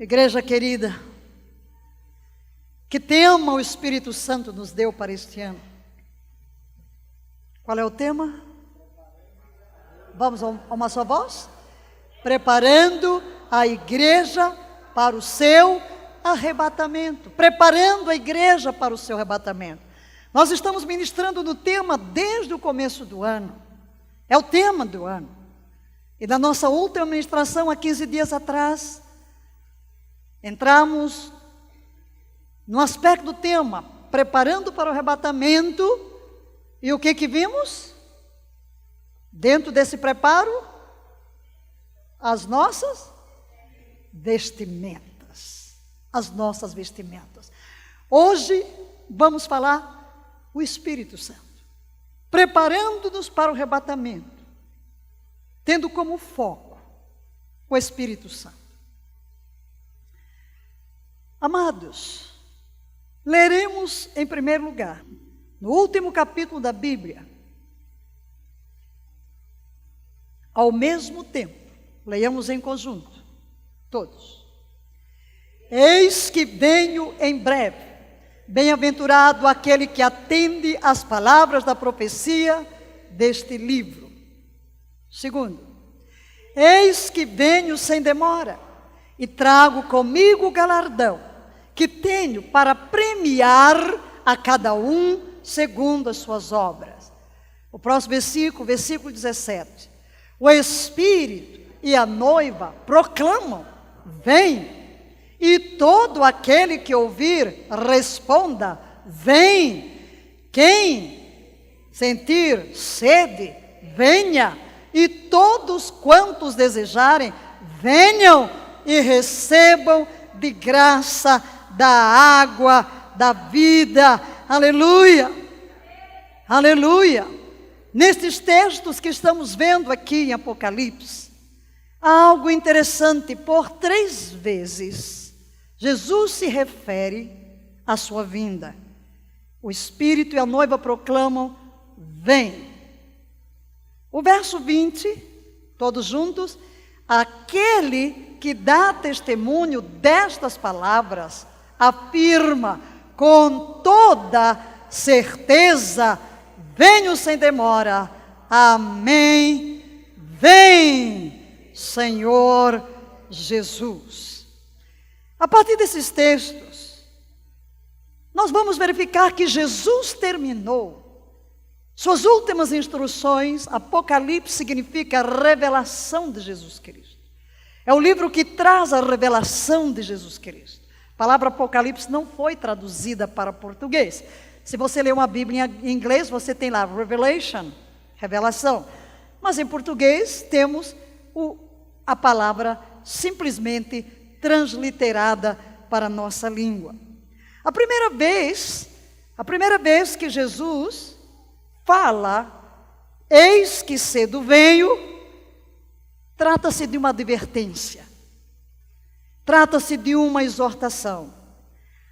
Igreja querida, que tema o Espírito Santo nos deu para este ano? Qual é o tema? Vamos a uma só voz? Preparando a igreja para o seu arrebatamento. Preparando a igreja para o seu arrebatamento. Nós estamos ministrando no tema desde o começo do ano. É o tema do ano. E na nossa última ministração, há 15 dias atrás, entramos no aspecto do tema, preparando para o arrebatamento. E o que vimos? Dentro desse preparo, as nossas vestimentas. As nossas vestimentas. Hoje vamos falar o Espírito Santo. Preparando-nos para o arrebatamento. Tendo como foco o Espírito Santo. Amados, leremos em primeiro lugar, no último capítulo da Bíblia, ao mesmo tempo, leiamos em conjunto, todos. Eis que venho em breve, bem-aventurado aquele que atende às palavras da profecia deste livro. Segundo, eis que venho sem demora, e trago comigo o galardão, que tenho para premiar a cada um segundo as suas obras. O próximo versículo, versículo 17. O Espírito e a noiva proclamam, vem. E todo aquele que ouvir, responda, vem. Quem sentir sede, venha. E todos quantos desejarem, venham e recebam de graça da água da vida. Aleluia! Aleluia! Nestes textos que estamos vendo aqui em Apocalipse, há algo interessante. Por 3 vezes, Jesus se refere à sua vinda. O Espírito e a noiva proclamam, vem. O verso 20, todos juntos, aquele que dá testemunho destas palavras, afirma com toda certeza, venho sem demora, amém, vem, Senhor Jesus. A partir desses textos, nós vamos verificar que Jesus terminou suas últimas instruções. Apocalipse significa revelação de Jesus Cristo. É o livro que traz a revelação de Jesus Cristo. A palavra Apocalipse não foi traduzida para português. Se você ler uma Bíblia em inglês, você tem lá Revelation, revelação. Mas em português temos a palavra simplesmente transliterada para a nossa língua. A primeira vez que Jesus fala, eis que cedo venho, trata-se de uma advertência. Trata-se de uma exortação.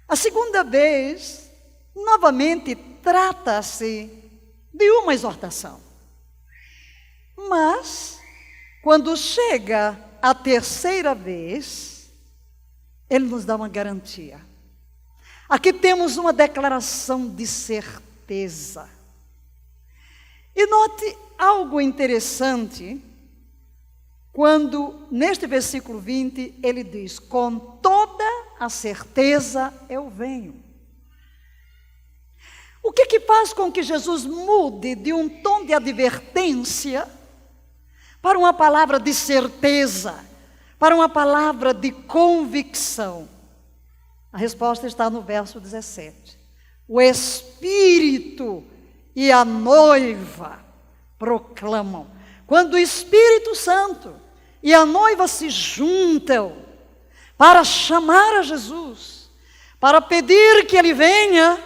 A segunda vez, novamente, trata-se de uma exortação. Mas, quando chega a terceira vez, ele nos dá uma garantia. Aqui temos uma declaração de certeza. E note algo interessante, quando neste versículo 20 ele diz, com toda a certeza eu venho. O que faz com que Jesus mude de um tom de advertência para uma palavra de certeza, para uma palavra de convicção? A resposta está no verso 17. O Espírito e a noiva proclamam. Quando o Espírito Santo e a noiva se juntam para chamar a Jesus, para pedir que Ele venha,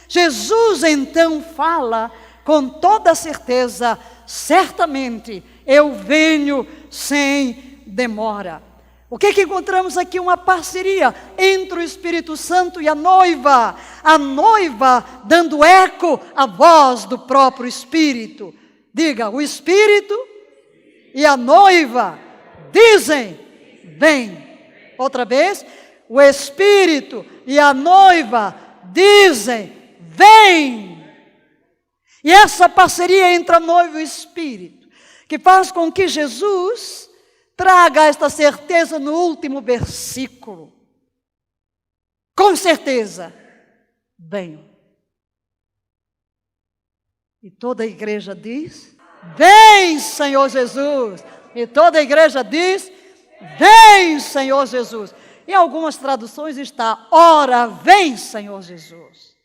Jesus então fala com toda certeza, certamente eu venho sem demora. O que encontramos aqui? Uma parceria entre o Espírito Santo e a noiva dando eco à voz do próprio Espírito. Diga, o Espírito e a noiva dizem, vem. Outra vez, o Espírito e a noiva dizem: vem! E essa parceria entre a noiva e o Espírito, que faz com que Jesus traga esta certeza no último versículo. Com certeza, venham. E toda a igreja diz: vem, Senhor Jesus. E toda a igreja diz: vem, Senhor Jesus. Em algumas traduções está: ora, vem, Senhor Jesus.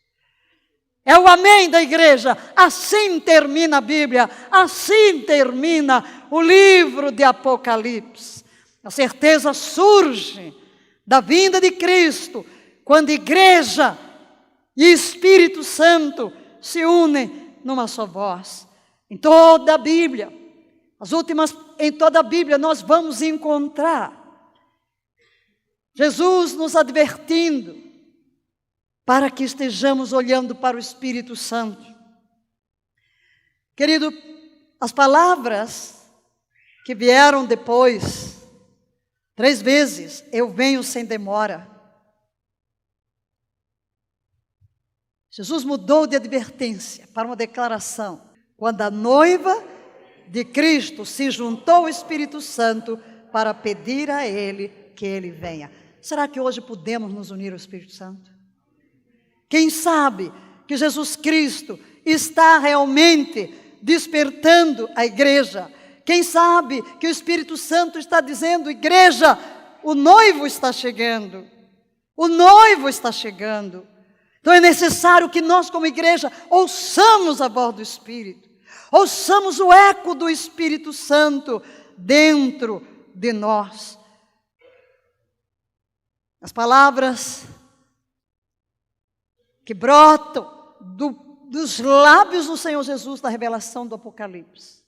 É o amém da igreja. Assim termina a Bíblia, assim termina o livro de Apocalipse. A certeza surge da vinda de Cristo, quando igreja e Espírito Santo se unem numa só voz. Em toda a Bíblia, em toda a Bíblia nós vamos encontrar Jesus nos advertindo para que estejamos olhando para o Espírito Santo. Querido, as palavras que vieram depois, 3 vezes, eu venho sem demora. Jesus mudou de advertência para uma declaração. Quando a noiva de Cristo se juntou ao Espírito Santo para pedir a Ele que Ele venha. Será que hoje podemos nos unir ao Espírito Santo? Quem sabe que Jesus Cristo está realmente despertando a igreja? Quem sabe que o Espírito Santo está dizendo: igreja, o noivo está chegando. O noivo está chegando. Então é necessário que nós, como igreja, ouçamos a voz do Espírito. Ouçamos o eco do Espírito Santo dentro de nós. As palavras que brotam dos lábios do Senhor Jesus na revelação do Apocalipse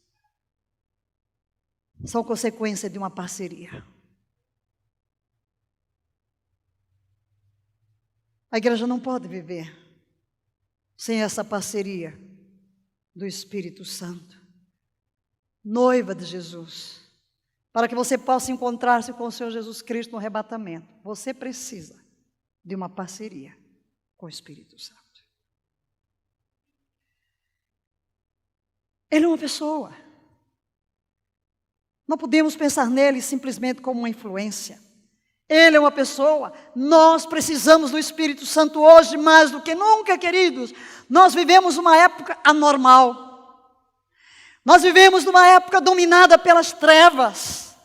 são consequência de uma parceria. A igreja não pode viver sem essa parceria do Espírito Santo, noiva de Jesus. Para que você possa encontrar-se com o Senhor Jesus Cristo no arrebatamento, você precisa de uma parceria com o Espírito Santo. Ele é uma pessoa. Não podemos pensar nele simplesmente como uma influência. Ele é uma pessoa. Nós precisamos do Espírito Santo hoje mais do que nunca, queridos. Nós vivemos uma época anormal. Nós vivemos numa época dominada pelas trevas.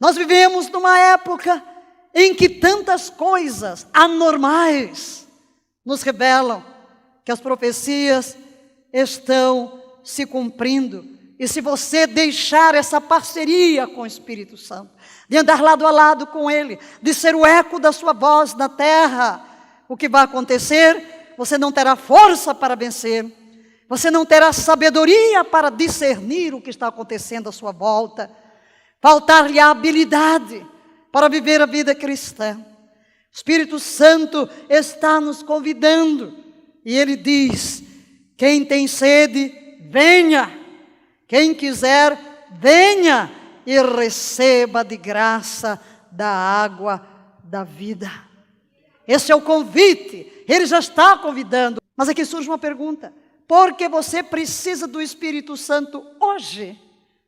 Nós vivemos numa época em que tantas coisas anormais nos revelam que as profecias estão se cumprindo. E se você deixar essa parceria com o Espírito Santo, de andar lado a lado com Ele, de ser o eco da sua voz na terra, o que vai acontecer? Você não terá força para vencer. Você não terá sabedoria para discernir o que está acontecendo à sua volta. Faltar-lhe a habilidade para viver a vida cristã. O Espírito Santo está nos convidando. E Ele diz: quem tem sede, venha. Quem quiser, venha e receba de graça da água da vida. Esse é o convite. Ele já está convidando. Mas aqui surge uma pergunta. Por que você precisa do Espírito Santo hoje,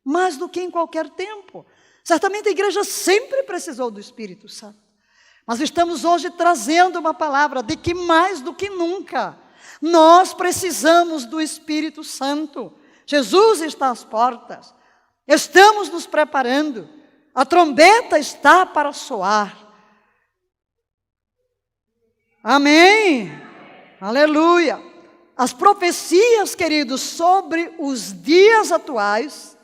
mais do que em qualquer tempo? Certamente a igreja sempre precisou do Espírito Santo. Mas estamos hoje trazendo uma palavra de que mais do que nunca, nós precisamos do Espírito Santo. Jesus está às portas. Estamos nos preparando. A trombeta está para soar. Amém? Aleluia. As profecias, queridos, sobre os dias atuais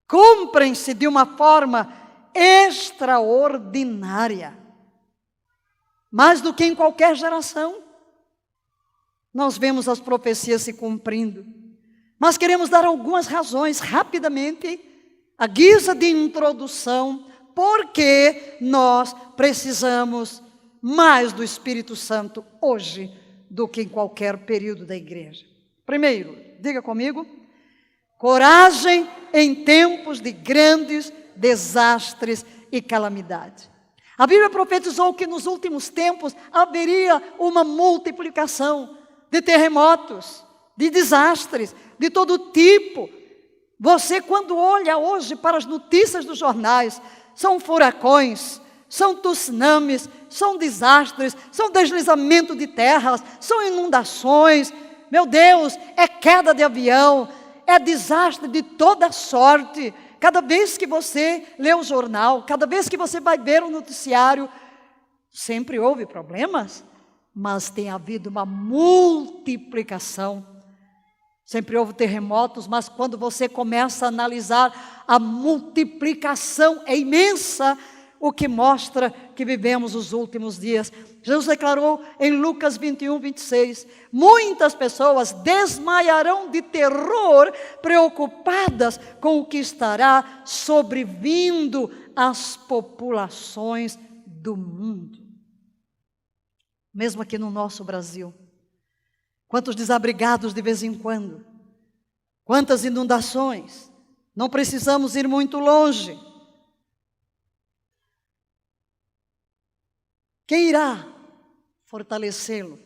cumprem-se de uma forma extraordinária. Mais do que em qualquer geração, nós vemos as profecias se cumprindo. Mas queremos dar algumas razões, rapidamente, à guisa de introdução, porque nós precisamos mais do Espírito Santo hoje do que em qualquer período da igreja. Primeiro, diga comigo: coragem em tempos de grandes desastres e calamidade. A Bíblia profetizou que nos últimos tempos haveria uma multiplicação de terremotos, de desastres, de todo tipo. Você, quando olha hoje para as notícias dos jornais, são furacões, são tsunamis, são desastres, são deslizamento de terras, são inundações. Meu Deus, é queda de avião, é desastre de toda sorte. Cada vez que você lê o jornal, cada vez que você vai ver o noticiário, sempre houve problemas, mas tem havido uma multiplicação. Sempre houve terremotos, mas quando você começa a analisar, a multiplicação é imensa, o que mostra que vivemos os últimos dias. Jesus declarou em Lucas 21, 26, muitas pessoas desmaiarão de terror, preocupadas com o que estará sobrevindo às populações do mundo. Mesmo aqui no nosso Brasil, quantos desabrigados de vez em quando, quantas inundações, não precisamos ir muito longe. Quem irá fortalecê-lo?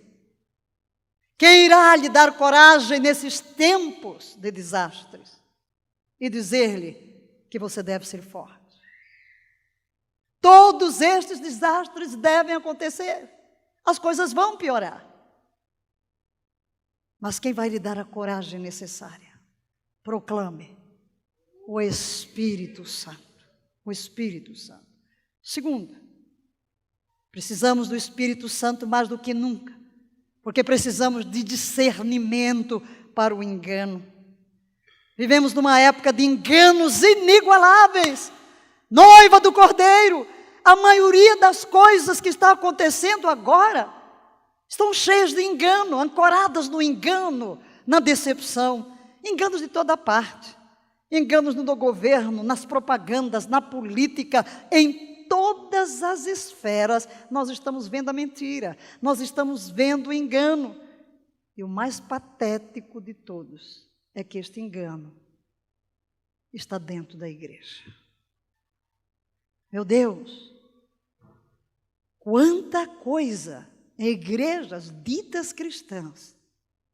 Quem irá lhe dar coragem nesses tempos de desastres? E dizer-lhe que você deve ser forte. Todos estes desastres devem acontecer. As coisas vão piorar. Mas quem vai lhe dar a coragem necessária? Proclame o Espírito Santo. O Espírito Santo. Segundo, precisamos do Espírito Santo mais do que nunca, porque precisamos de discernimento para o engano. Vivemos numa época de enganos inigualáveis. Noiva do Cordeiro, a maioria das coisas que está acontecendo agora estão cheias de engano, ancoradas no engano, na decepção. Enganos de toda parte. Enganos no governo, nas propagandas, na política, em todas as esferas, nós estamos vendo a mentira, nós estamos vendo o engano. E o mais patético de todos é que este engano está dentro da igreja. Meu Deus, quanta coisa em igrejas ditas cristãs,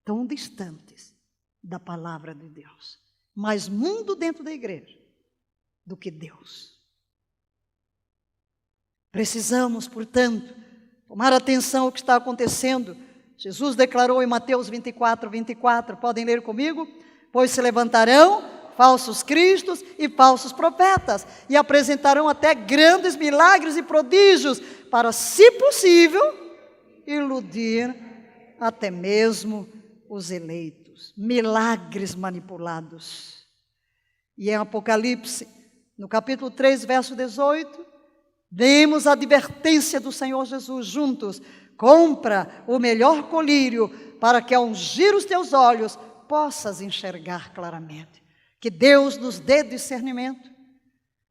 tão distantes da palavra de Deus. Mais mundo dentro da igreja do que Deus. Precisamos, portanto, tomar atenção ao que está acontecendo. Jesus declarou em Mateus 24, 24, podem ler comigo? Pois se levantarão falsos cristos e falsos profetas, e apresentarão até grandes milagres e prodígios, para, se possível, iludir até mesmo os eleitos. Milagres manipulados. E em Apocalipse, no capítulo 3, verso 18, vemos a advertência do Senhor Jesus juntos. Compra o melhor colírio, para que ao ungir os teus olhos, possas enxergar claramente. Que Deus nos dê discernimento,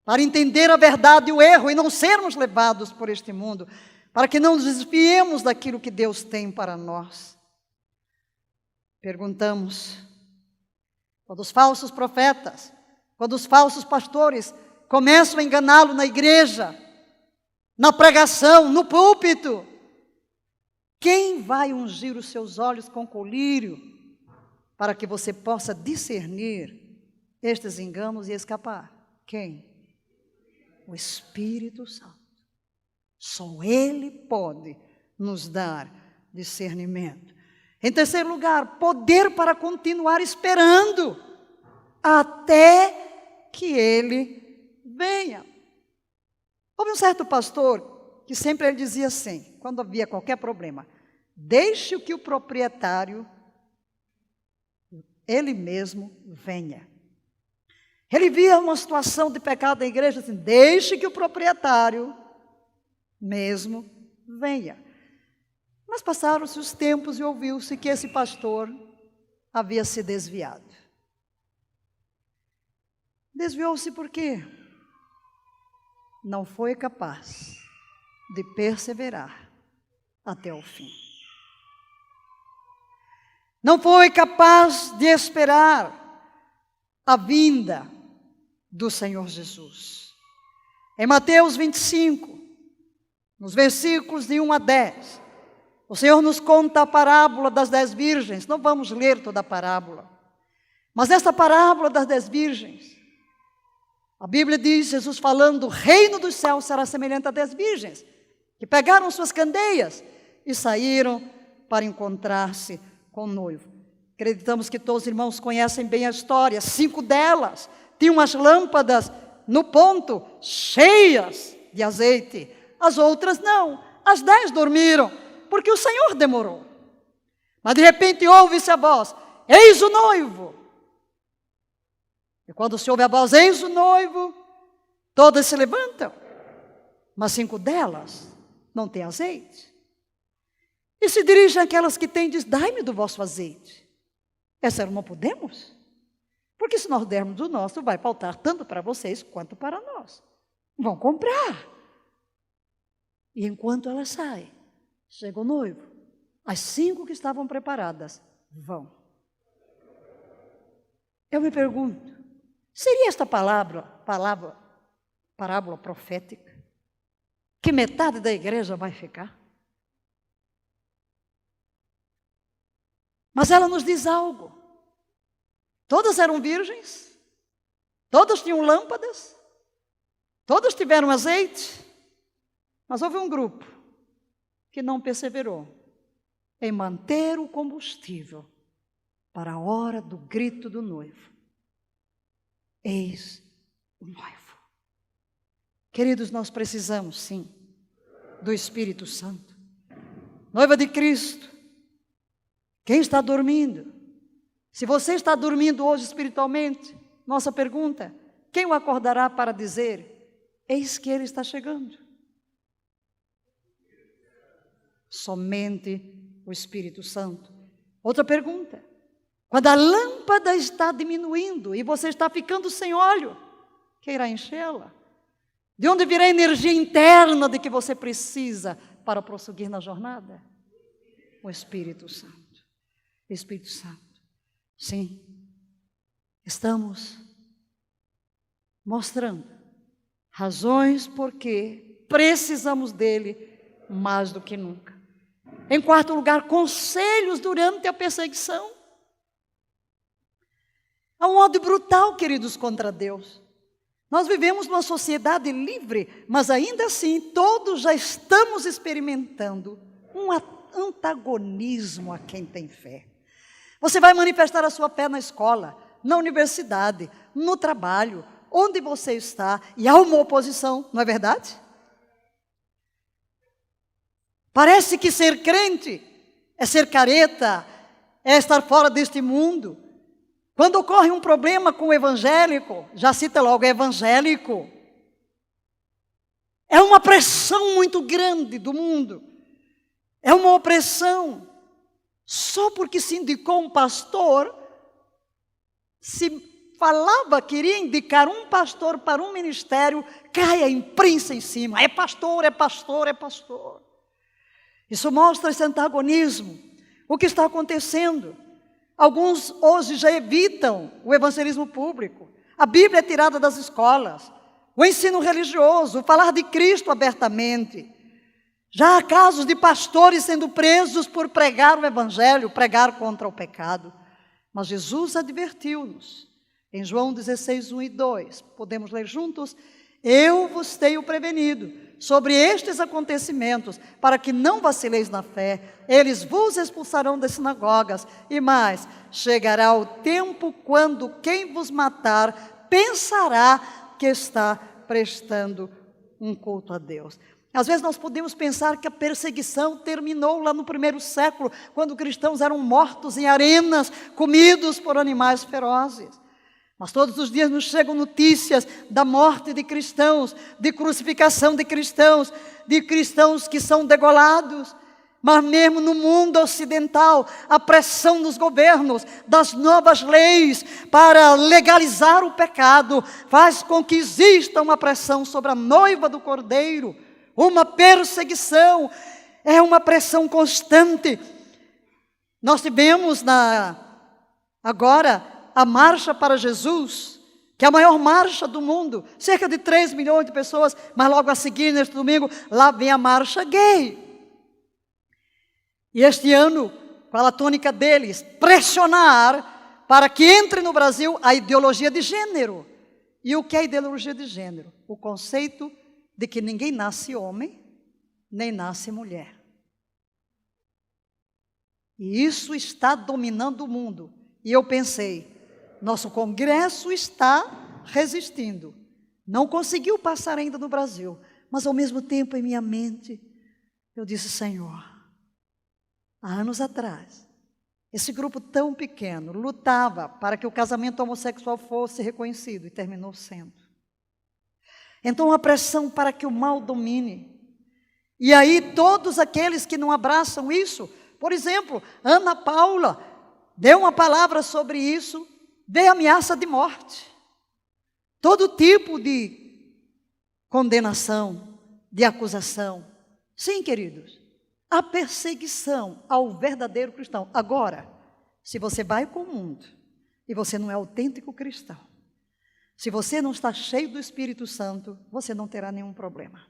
para entender a verdade e o erro, e não sermos levados por este mundo, para que não nos desviemos daquilo que Deus tem para nós. Perguntamos, quando os falsos profetas, quando os falsos pastores começam a enganá-lo na igreja, na pregação, no púlpito, quem vai ungir os seus olhos com colírio, para que você possa discernir estes enganos e escapar? Quem? O Espírito Santo. Só Ele pode nos dar discernimento. Em terceiro lugar, poder para continuar esperando até que Ele venha. Houve um certo pastor que sempre ele dizia assim, quando havia qualquer problema: deixe que o proprietário, ele mesmo, venha. Ele via uma situação de pecado da igreja assim: deixe que o proprietário mesmo venha. Mas passaram-se os tempos e ouviu-se que esse pastor havia se desviado. Desviou-se por quê? Não foi capaz de perseverar até o fim. Não foi capaz de esperar a vinda do Senhor Jesus. Em Mateus 25, nos versículos de 1 a 10, o Senhor nos conta a parábola das 10 virgens. Não vamos ler toda a parábola, mas essa parábola das 10 virgens, a Bíblia diz, Jesus falando, o reino dos céus será semelhante a 10 virgens, que pegaram suas candeias e saíram para encontrar-se com o noivo. Acreditamos que todos os irmãos conhecem bem a história. 5 delas tinham as lâmpadas no ponto, cheias de azeite. As outras não, as 10 dormiram, porque o Senhor demorou. Mas de repente ouve-se a voz, eis o noivo. E quando se ouve a voz, eis o noivo, todas se levantam, mas 5 delas não têm azeite. E se dirigem àquelas que têm, diz, dai-me do vosso azeite. Essa não podemos, porque se nós dermos do nosso, vai faltar tanto para vocês quanto para nós. Vão comprar. E enquanto ela sai, chega o noivo. As 5 que estavam preparadas vão. Eu me pergunto, seria esta parábola profética que metade da igreja vai ficar? Mas ela nos diz algo. Todas eram virgens, todas tinham lâmpadas, todas tiveram azeite, mas houve um grupo que não perseverou em manter o combustível para a hora do grito do noivo. Eis o noivo. Queridos, nós precisamos, sim, do Espírito Santo. Noiva de Cristo, quem está dormindo? Se você está dormindo hoje espiritualmente, nossa pergunta, quem o acordará para dizer, eis que ele está chegando? Somente o Espírito Santo. Outra pergunta, quando a lâmpada está diminuindo e você está ficando sem óleo, quem irá enchê-la? De onde virá a energia interna de que você precisa para prosseguir na jornada? O Espírito Santo. Espírito Santo. Sim, estamos mostrando razões porque precisamos dele mais do que nunca. Em quarto lugar, conselhos durante a perseguição. Há um ódio brutal, queridos, contra Deus. Nós vivemos numa sociedade livre, mas ainda assim todos já estamos experimentando um antagonismo a quem tem fé. Você vai manifestar a sua fé na escola, na universidade, no trabalho, onde você está, e há uma oposição, não é verdade? Parece que ser crente é ser careta, é estar fora deste mundo. Quando ocorre um problema com o evangélico, já cita logo, é evangélico. É uma pressão muito grande do mundo. É uma opressão. Só porque se indicou um pastor, se falava, queria indicar um pastor para um ministério, cai a imprensa em cima. É pastor, é pastor, é pastor. Isso mostra esse antagonismo. O que está acontecendo? Alguns hoje já evitam o evangelismo público. A Bíblia é tirada das escolas. O ensino religioso, o falar de Cristo abertamente. Já há casos de pastores sendo presos por pregar o evangelho, pregar contra o pecado. Mas Jesus advertiu-nos. Em João 16, 1 e 2, podemos ler juntos? Eu vos tenho prevenido sobre estes acontecimentos, para que não vacileis na fé. Eles vos expulsarão das sinagogas. E mais, chegará o tempo quando quem vos matar pensará que está prestando um culto a Deus. Às vezes nós podemos pensar que a perseguição terminou lá no 1º século, quando cristãos eram mortos em arenas, comidos por animais ferozes. Mas todos os dias nos chegam notícias da morte de cristãos, de crucificação de cristãos que são degolados. Mas mesmo no mundo ocidental, a pressão dos governos, das novas leis para legalizar o pecado, faz com que exista uma pressão sobre a noiva do Cordeiro, uma perseguição, é uma pressão constante. Nós tivemos agora a Marcha para Jesus, que é a maior marcha do mundo, cerca de 3 milhões de pessoas, mas logo a seguir, neste domingo, lá vem a marcha gay. E este ano, qual a tônica deles? Pressionar para que entre no Brasil a ideologia de gênero. E o que é ideologia de gênero? O conceito de que ninguém nasce homem, nem nasce mulher. E isso está dominando o mundo. E eu pensei, nosso Congresso está resistindo. Não conseguiu passar ainda no Brasil. Mas ao mesmo tempo, em minha mente, eu disse, Senhor, há anos atrás, esse grupo tão pequeno lutava para que o casamento homossexual fosse reconhecido e terminou sendo. Então, a pressão para que o mal domine. E aí, todos aqueles que não abraçam isso, por exemplo, Ana Paula deu uma palavra sobre isso, veio ameaça de morte. Todo tipo de condenação, de acusação. Sim, queridos, a perseguição ao verdadeiro cristão. Agora, se você vai com o mundo e você não é autêntico cristão, se você não está cheio do Espírito Santo, você não terá nenhum problema.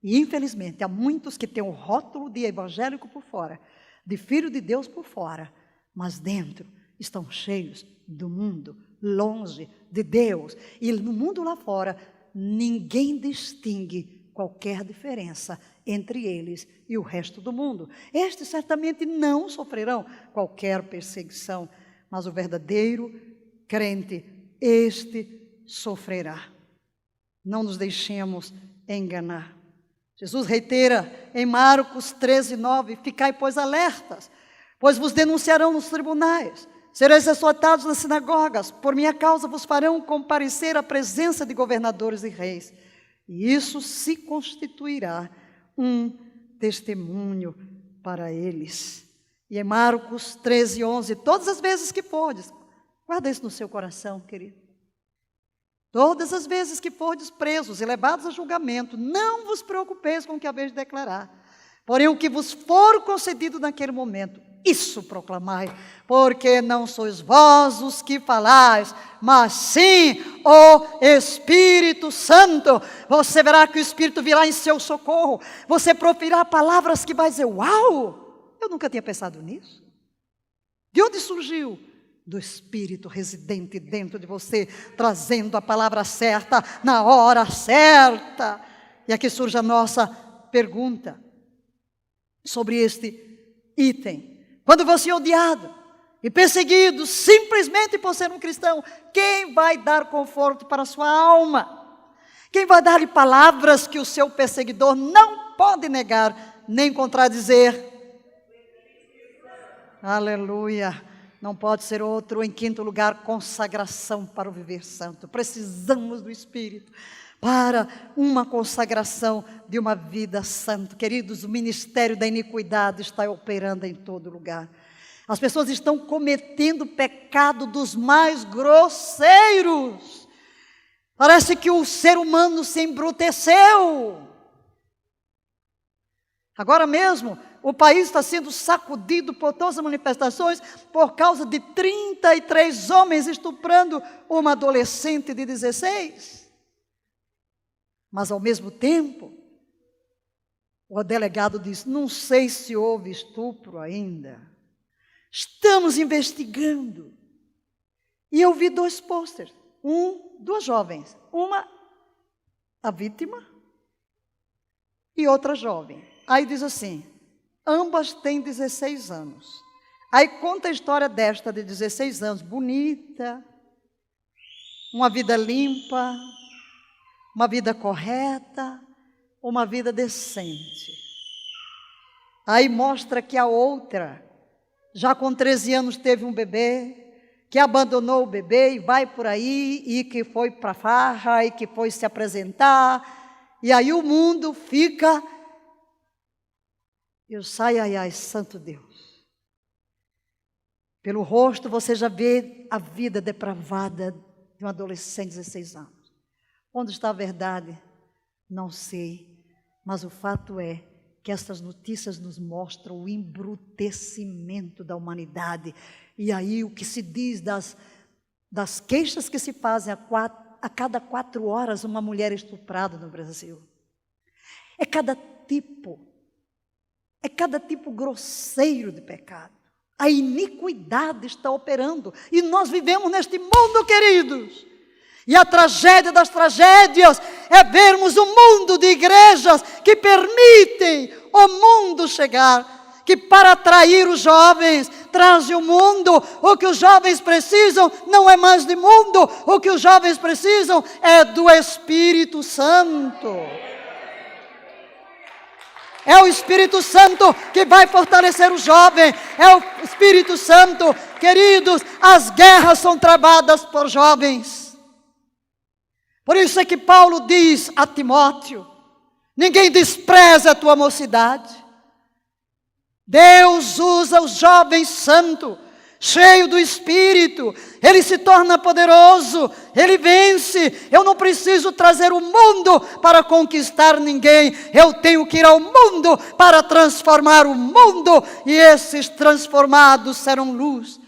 E infelizmente, há muitos que têm o rótulo de evangélico por fora, de filho de Deus por fora, mas dentro estão cheios do mundo, longe de Deus. E no mundo lá fora, ninguém distingue qualquer diferença entre eles e o resto do mundo. Estes certamente não sofrerão qualquer perseguição, mas o verdadeiro crente, este sofrerá. Não nos deixemos enganar. Jesus reitera em Marcos 13:9, ficai, pois, alertas, pois vos denunciarão nos tribunais, sereis açoitados nas sinagogas, por minha causa vos farão comparecer à presença de governadores e reis, e isso se constituirá um testemunho para eles. E em Marcos 13:11, todas as vezes que fordes, guarda isso no seu coração, querido. Todas as vezes que fordes presos e levados a julgamento, não vos preocupeis com o que haveis de declarar. Porém, o que vos for concedido naquele momento, isso proclamai, porque não sois vós os que falais, mas sim o Espírito Santo. Você verá que o Espírito virá em seu socorro. Você proferirá palavras que vai dizer, uau, eu nunca tinha pensado nisso. De onde surgiu? Do Espírito residente dentro de você, trazendo a palavra certa, na hora certa. E aqui surge a nossa pergunta sobre este item. Quando você é odiado e perseguido, simplesmente por ser um cristão, quem vai dar conforto para a sua alma? Quem vai dar-lhe palavras que o seu perseguidor não pode negar, nem contradizer? Aleluia! Não pode ser outro. Em quinto lugar, consagração para o viver santo. Precisamos do Espírito para uma consagração de uma vida santa. Queridos, o ministério da iniquidade está operando em todo lugar. As pessoas estão cometendo pecado dos mais grosseiros. Parece que o ser humano se embruteceu. Agora mesmo, o país está sendo sacudido por todas as manifestações por causa de 33 homens estuprando uma adolescente de 16. Mas, ao mesmo tempo, o delegado diz, não sei se houve estupro ainda. Estamos investigando. E eu vi 2 pôsteres, duas jovens, uma a vítima e outra jovem. Aí diz assim, ambas têm 16 anos. Aí conta a história desta de 16 anos, bonita, uma vida limpa, uma vida correta, uma vida decente. Aí mostra que a outra, já com 13 anos teve um bebê, que abandonou o bebê e vai por aí, e que foi para a farra, e que foi se apresentar, e aí o mundo fica... Eu saio, ai, santo Deus. Pelo rosto você já vê a vida depravada de um adolescente de 16 anos. Onde está a verdade? Não sei. Mas o fato é que estas notícias nos mostram o embrutecimento da humanidade. E aí o que se diz das das queixas que se fazem a cada 4 horas uma mulher estuprada no Brasil. É cada tipo grosseiro de pecado. A iniquidade está operando. E nós vivemos neste mundo, queridos. E a tragédia das tragédias é vermos um mundo de igrejas que permitem o mundo chegar, que para atrair os jovens, trazem o mundo. O que os jovens precisam não é mais de mundo, o que os jovens precisam é do Espírito Santo. É o Espírito Santo que vai fortalecer o jovem. É o Espírito Santo. Queridos, as guerras são travadas por jovens. Por isso é que Paulo diz a Timóteo: ninguém despreza a tua mocidade. Deus usa o jovem santo, cheio do Espírito. Ele se torna poderoso, ele vence. Eu não preciso trazer o mundo para conquistar ninguém. Eu tenho que ir ao mundo para transformar o mundo. E esses transformados serão luz.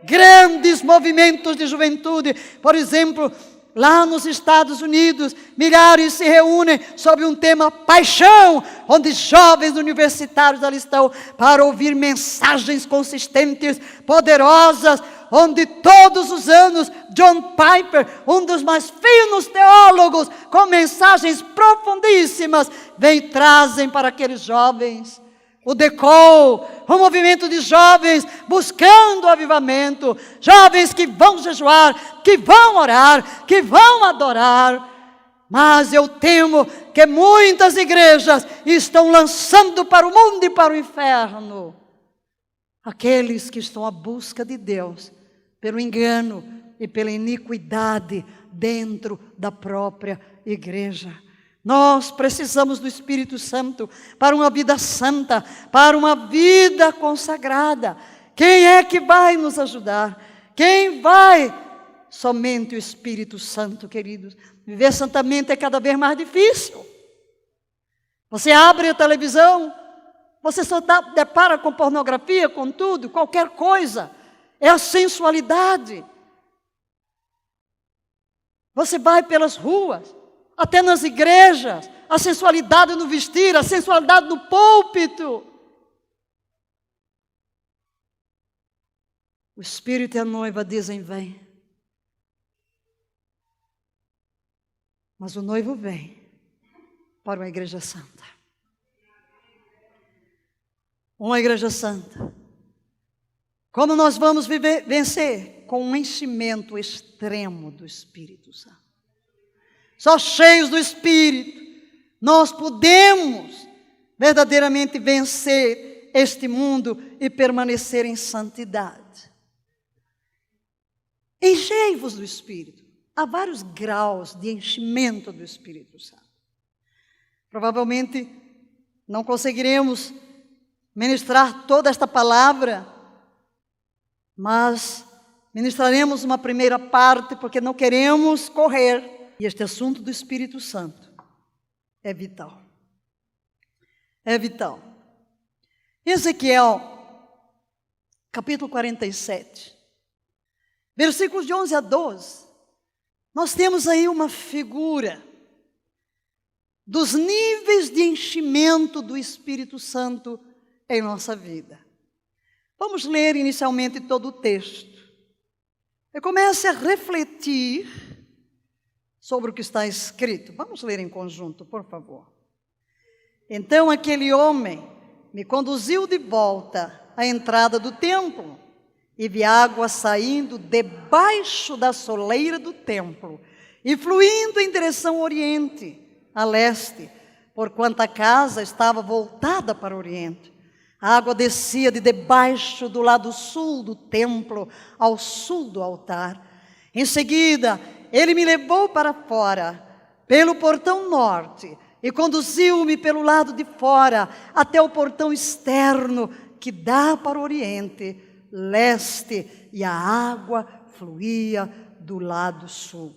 Grandes movimentos de juventude. Por exemplo, lá nos Estados Unidos, milhares se reúnem sobre um tema paixão, onde jovens universitários ali estão para ouvir mensagens consistentes, poderosas, onde todos os anos John Piper, um dos mais finos teólogos, com mensagens profundíssimas, vem e trazem para aqueles jovens. O Decol, um movimento de jovens buscando avivamento, jovens que vão jejuar, que vão orar, que vão adorar. Mas eu temo que muitas igrejas estão lançando para o mundo e para o inferno aqueles que estão à busca de Deus pelo engano e pela iniquidade dentro da própria igreja. Nós precisamos do Espírito Santo para uma vida santa, para uma vida consagrada. Quem é que vai nos ajudar? Quem vai? Somente o Espírito Santo, queridos. Viver santamente é cada vez mais difícil. Você abre a televisão, você só depara com pornografia, com tudo, qualquer coisa. É a sensualidade. Você vai pelas ruas, até nas igrejas, a sensualidade no vestir, a sensualidade no púlpito. O Espírito e a noiva dizem: vem. Mas o noivo vem para uma igreja santa. Uma igreja santa. Como nós vamos vencer? Com um enchimento extremo do Espírito Santo. Só cheios do Espírito, nós podemos verdadeiramente vencer este mundo e permanecer em santidade. Enchei-vos do Espírito. Há vários graus de enchimento do Espírito Santo. Provavelmente não conseguiremos ministrar toda esta palavra, mas ministraremos uma primeira parte, porque não queremos correr. E este assunto do Espírito Santo é vital. É vital. Ezequiel, capítulo 47, versículos de 11 a 12, nós temos aí uma figura dos níveis de enchimento do Espírito Santo em nossa vida. Vamos ler inicialmente todo o texto. E comece a refletir sobre o que está escrito. Vamos ler em conjunto, por favor. Então aquele homem me conduziu de volta à entrada do templo, e vi água saindo debaixo da soleira do templo, e fluindo em direção ao oriente, a leste, porquanto a casa estava voltada para o oriente. A água descia de debaixo do lado sul do templo, ao sul do altar. Em seguida, ele me levou para fora, pelo portão norte, e conduziu-me pelo lado de fora, até o portão externo, que dá para o oriente, leste, e a água fluía do lado sul.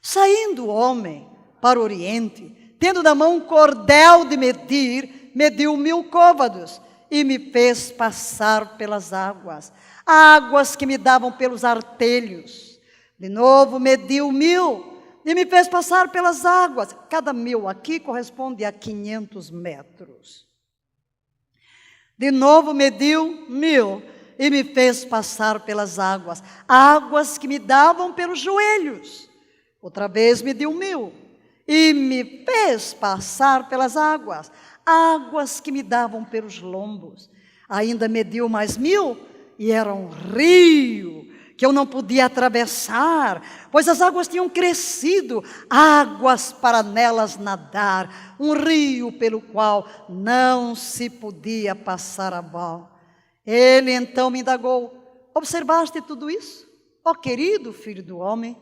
Saindo o homem para o oriente, tendo na mão um cordel de medir, mediu 1000 côvados, e me fez passar pelas águas que me davam pelos artelhos. De novo mediu 1000 e me fez passar pelas águas. Cada 1000 aqui corresponde a 500 metros. De novo mediu 1000 e me fez passar pelas águas, águas que me davam pelos joelhos. Outra vez mediu 1000 e me fez passar pelas águas, águas que me davam pelos lombos. Ainda mediu mais 1000 e era um rio que eu não podia atravessar, pois as águas tinham crescido, águas para nelas nadar, um rio pelo qual não se podia passar a mão. Ele então me indagou: observaste tudo isso, ó querido filho do homem?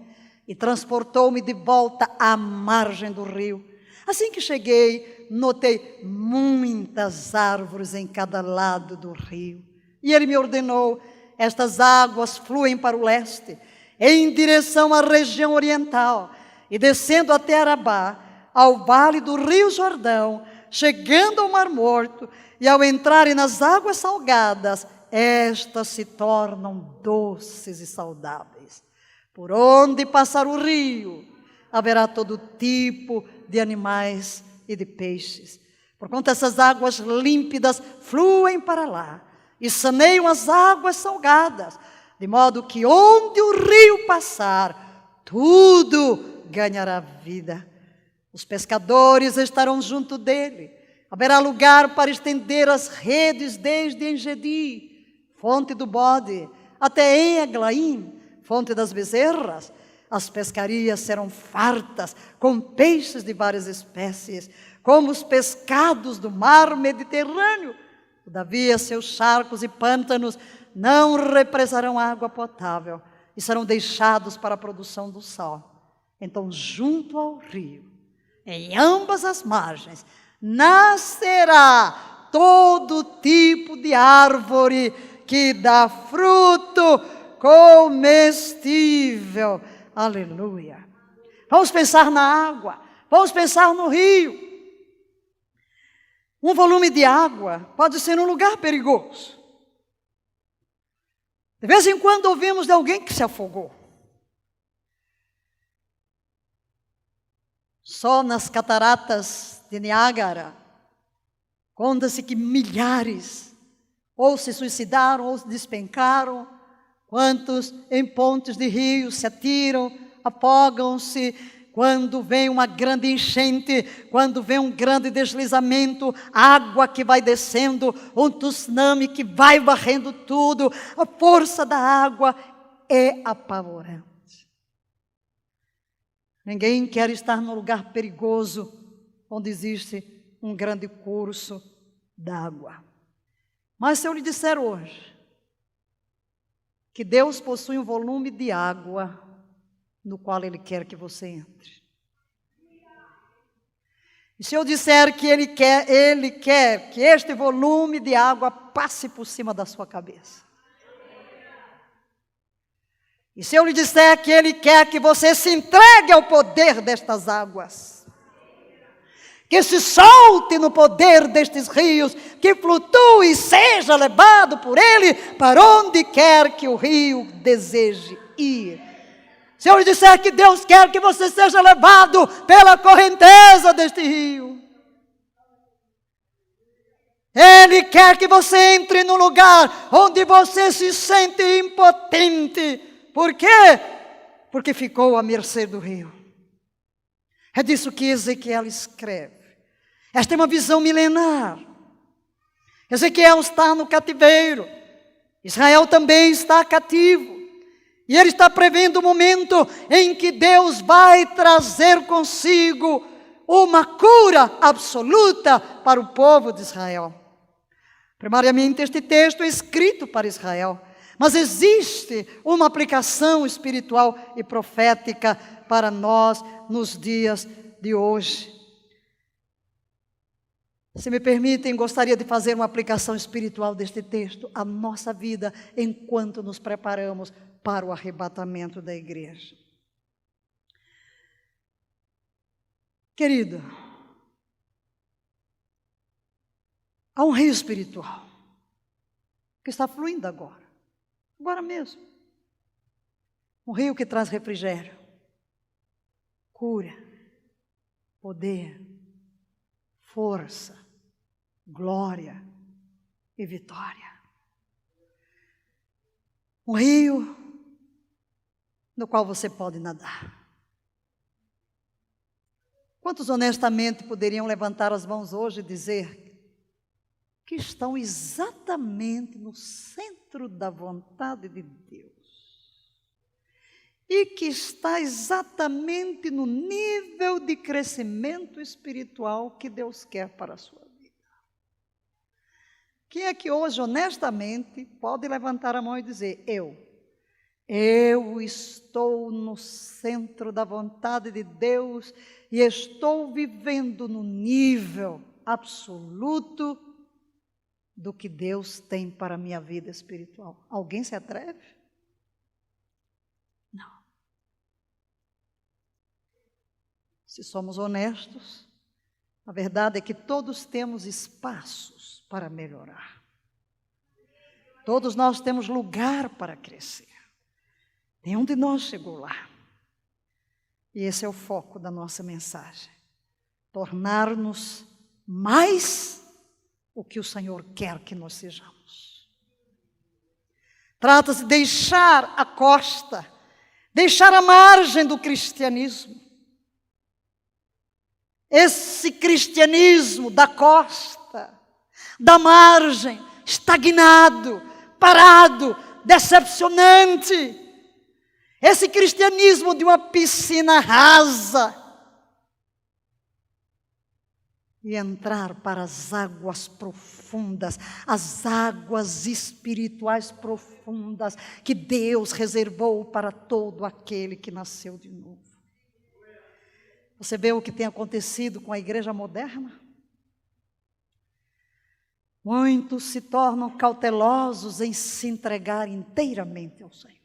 E transportou-me de volta à margem do rio. Assim que cheguei, notei muitas árvores em cada lado do rio. E ele me ordenou: estas águas fluem para o leste, em direção à região oriental, e descendo até Arabá, ao vale do rio Jordão, chegando ao Mar Morto, e ao entrarem nas águas salgadas, estas se tornam doces e saudáveis. Por onde passar o rio, haverá todo tipo de animais e de peixes. Porquanto essas águas límpidas fluem para lá, e saneiam as águas salgadas, de modo que onde o rio passar, tudo ganhará vida. Os pescadores estarão junto dele. Haverá lugar para estender as redes desde Engedi, fonte do bode, até em Eglaim, fonte das bezerras. As pescarias serão fartas, com peixes de várias espécies, como os pescados do mar Mediterrâneo. Todavia, seus charcos e pântanos não represarão água potável e serão deixados para a produção do sal. Então, junto ao rio, em ambas as margens, nascerá todo tipo de árvore que dá fruto comestível. Aleluia. Vamos pensar na água, vamos pensar no rio. Um volume de água pode ser um lugar perigoso. De vez em quando ouvimos de alguém que se afogou. Só nas cataratas de Niágara, conta-se que milhares ou se suicidaram ou se despencaram. Quantos em pontes de rios se atiram, afogam-se. Quando vem uma grande enchente, quando vem um grande deslizamento, água que vai descendo, um tsunami que vai varrendo tudo, a força da água é apavorante. Ninguém quer estar num lugar perigoso, onde existe um grande curso d'água. Mas se eu lhe disser hoje, que Deus possui um volume de água, no qual Ele quer que você entre. E se eu disser que Ele quer que este volume de água passe por cima da sua cabeça. E se eu lhe disser que Ele quer que você se entregue ao poder destas águas, que se solte no poder destes rios, que flutue e seja levado por Ele para onde quer que o rio deseje ir. Se eu lhe disser que Deus quer que você seja levado pela correnteza deste rio, Ele quer que você entre num lugar onde você se sente impotente. Por quê? Porque ficou à mercê do rio. É disso que Ezequiel escreve. Esta é uma visão milenar. Ezequiel está no cativeiro. Israel também está cativo. E ele está prevendo o momento em que Deus vai trazer consigo uma cura absoluta para o povo de Israel. Primariamente, este texto é escrito para Israel, mas existe uma aplicação espiritual e profética para nós nos dias de hoje. Se me permitem, gostaria de fazer uma aplicação espiritual deste texto à nossa vida enquanto nos preparamos para o arrebatamento da igreja. Querido, há um rio espiritual que está fluindo agora mesmo. Um rio que traz refrigério, cura, poder, força, glória e vitória. Um rio no qual você pode nadar. Quantos honestamente poderiam levantar as mãos hoje e dizer que estão exatamente no centro da vontade de Deus e que está exatamente no nível de crescimento espiritual que Deus quer para a sua vida? Quem é que hoje honestamente pode levantar a mão e dizer: eu estou no centro da vontade de Deus e estou vivendo no nível absoluto do que Deus tem para a minha vida espiritual? Alguém se atreve? Não. Se somos honestos, a verdade é que todos temos espaços para melhorar. Todos nós temos lugar para crescer. Nenhum de nós chegou lá. E esse é o foco da nossa mensagem. Tornar-nos mais o que o Senhor quer que nós sejamos. Trata-se de deixar a costa, deixar a margem do cristianismo. Esse cristianismo da costa, da margem, estagnado, parado, decepcionante. Esse cristianismo de uma piscina rasa. E entrar para as águas profundas, as águas espirituais profundas que Deus reservou para todo aquele que nasceu de novo. Você vê o que tem acontecido com a igreja moderna? Muitos se tornam cautelosos em se entregar inteiramente ao Senhor.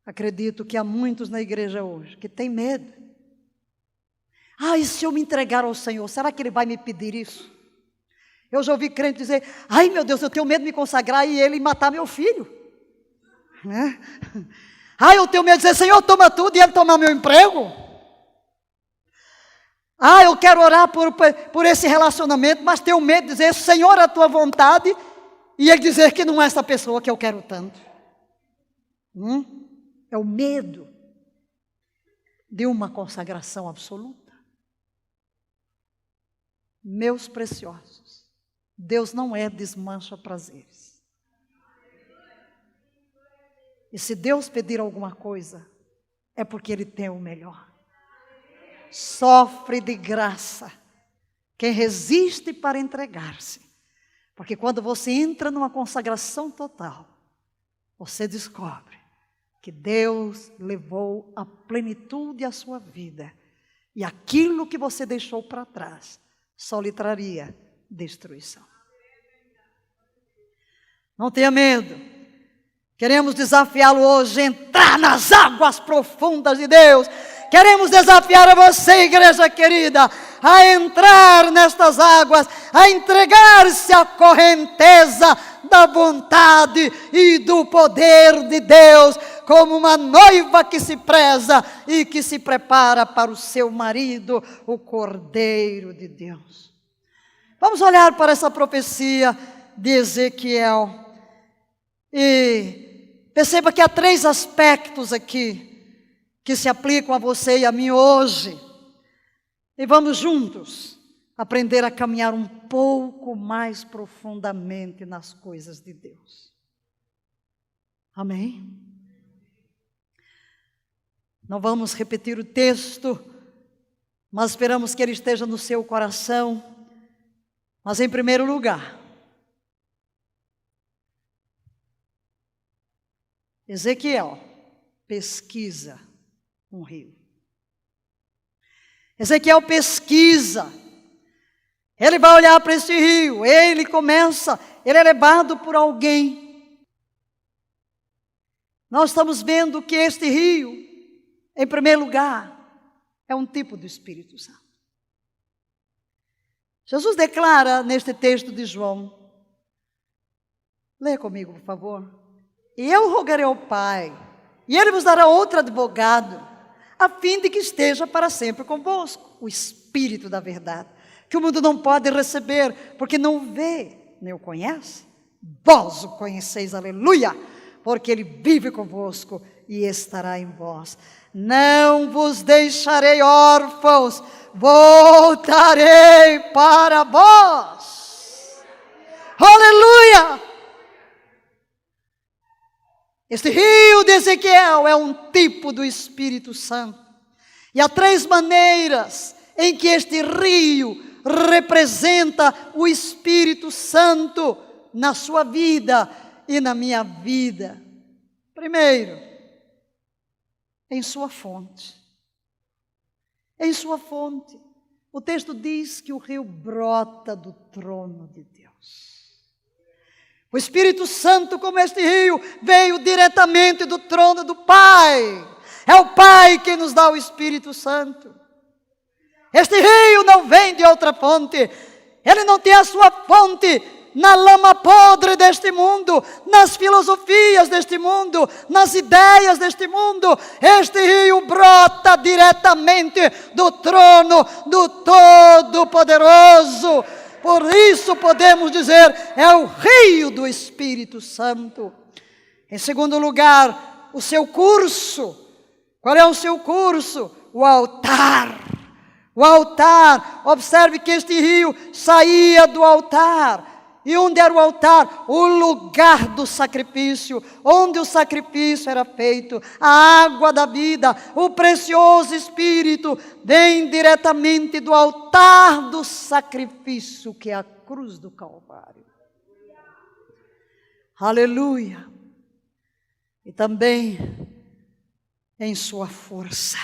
Acredito que há muitos na igreja hoje que têm medo. E se eu me entregar ao Senhor, será que Ele vai me pedir isso? Eu já ouvi crente dizer: ai meu Deus, eu tenho medo de me consagrar e Ele matar meu filho. Né? Eu tenho medo de dizer: Senhor, toma tudo, e Ele tomar meu emprego. Eu quero orar por esse relacionamento, mas tenho medo de dizer: Senhor, a tua vontade, e Ele dizer que não é essa pessoa que eu quero tanto. É o medo de uma consagração absoluta. Meus preciosos, Deus não é desmancha prazeres. E se Deus pedir alguma coisa, é porque Ele tem o melhor. Sofre de graça quem resiste para entregar-se. Porque quando você entra numa consagração total, você descobre que Deus levou a plenitude à sua vida. E aquilo que você deixou para trás só lhe traria destruição. Não tenha medo. Queremos desafiá-lo hoje a entrar nas águas profundas de Deus. Queremos desafiar a você, igreja querida, a entrar nestas águas, a entregar-se à correnteza da vontade e do poder de Deus, como uma noiva que se preza e que se prepara para o seu marido, o Cordeiro de Deus. Vamos olhar para essa profecia de Ezequiel e perceba que há 3 aspectos aqui que se aplicam a você e a mim hoje. E vamos juntos aprender a caminhar um pouco mais profundamente nas coisas de Deus. Amém? Não vamos repetir o texto, mas esperamos que ele esteja no seu coração. Mas em primeiro lugar, Ezequiel pesquisa um rio. Ezequiel pesquisa. Ele vai olhar para esse rio. Ele é levado por alguém. Nós estamos vendo que este rio, em primeiro lugar, é um tipo do Espírito Santo. Jesus declara neste texto de João: Lê comigo, por favor. E eu rogarei ao Pai, e Ele vos dará outro advogado, a fim de que esteja para sempre convosco, o Espírito da verdade, que o mundo não pode receber, porque não o vê, nem o conhece. Vós o conheceis, aleluia, porque Ele vive convosco e estará em vós. Não vos deixarei órfãos, voltarei para vós. Aleluia! Este rio de Ezequiel é um tipo do Espírito Santo. E há 3 maneiras em que este rio representa o Espírito Santo na sua vida e na minha vida. Primeiro, em sua fonte. Em sua fonte. O texto diz que o rio brota do trono de Deus. O Espírito Santo, como este rio, veio diretamente do trono do Pai. É o Pai que nos dá o Espírito Santo. Este rio não vem de outra fonte. Ele não tem a sua fonte na lama podre deste mundo, nas filosofias deste mundo, nas ideias deste mundo. Este rio brota diretamente do trono do Todo-Poderoso. Por isso podemos dizer, é o rio do Espírito Santo. Em segundo lugar, o seu curso. Qual é o seu curso? O altar. O altar. Observe que este rio saía do altar. E onde era o altar? O lugar do sacrifício, onde o sacrifício era feito. A água da vida, o precioso Espírito, vem diretamente do altar do sacrifício, que é a cruz do Calvário. Aleluia! E também em sua força.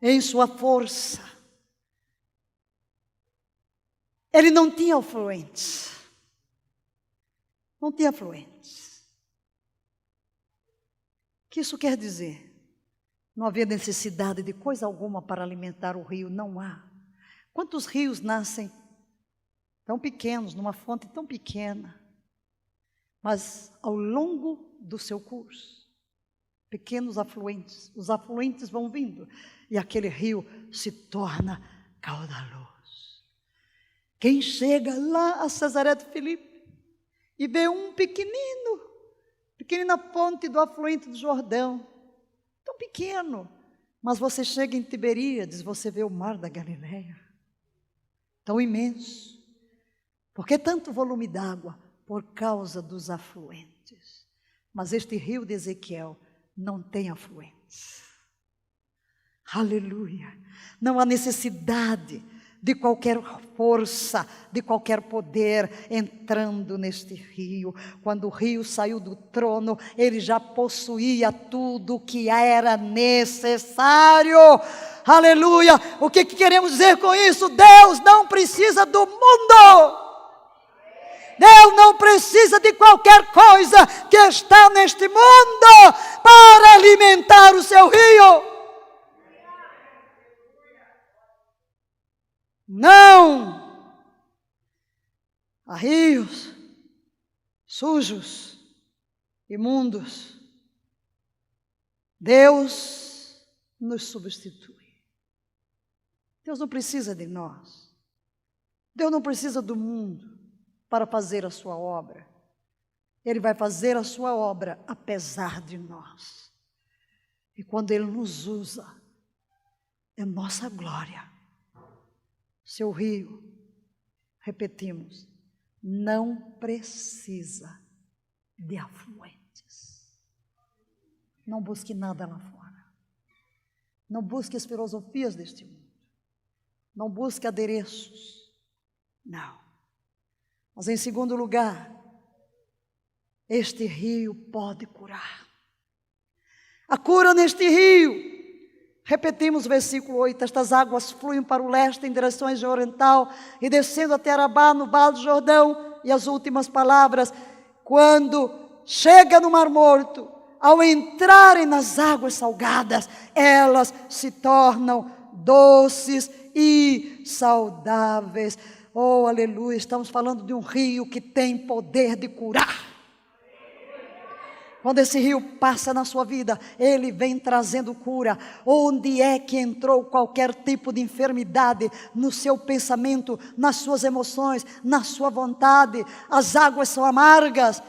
Em sua força. Ele não tinha afluentes. Não tinha afluentes. O que isso quer dizer? Não havia necessidade de coisa alguma para alimentar o rio, não há. Quantos rios nascem tão pequenos, numa fonte tão pequena, mas ao longo do seu curso, pequenos afluentes, os afluentes vão vindo, e aquele rio se torna caudaloso. Quem chega lá a Cesaré de Filipe e vê um pequenina ponte do afluente do Jordão, tão pequeno, mas você chega em Tiberíades, você vê o mar da Galileia, tão imenso. Por que tanto volume d'água? Por causa dos afluentes. Mas este rio de Ezequiel não tem afluentes. Aleluia! Não há necessidade de qualquer força, de qualquer poder entrando neste rio. Quando o rio saiu do trono, ele já possuía tudo o que era necessário. Aleluia! O que queremos dizer com isso? Deus não precisa do mundo. Deus não precisa de qualquer coisa que está neste mundo para alimentar o seu rio. Não! Há rios sujos, imundos. Deus nos substitui. Deus não precisa de nós. Deus não precisa do mundo para fazer a sua obra. Ele vai fazer a sua obra apesar de nós. E quando Ele nos usa, é nossa glória. Seu rio, repetimos, não precisa de afluentes. Não busque nada lá fora. Não busque as filosofias deste mundo. Não busque adereços. Não. Mas em segundo lugar, este rio pode curar. A cura neste rio. Repetimos o versículo 8, estas águas fluem para o leste em direção oriental e descendo até Arabá no Vale do Jordão. E as últimas palavras, quando chega no Mar Morto, ao entrarem nas águas salgadas, elas se tornam doces e saudáveis. Oh, aleluia, estamos falando de um rio que tem poder de curar. Quando esse rio passa na sua vida, ele vem trazendo cura. Onde é que entrou qualquer tipo de enfermidade no seu pensamento, nas suas emoções, na sua vontade? As águas são amargas.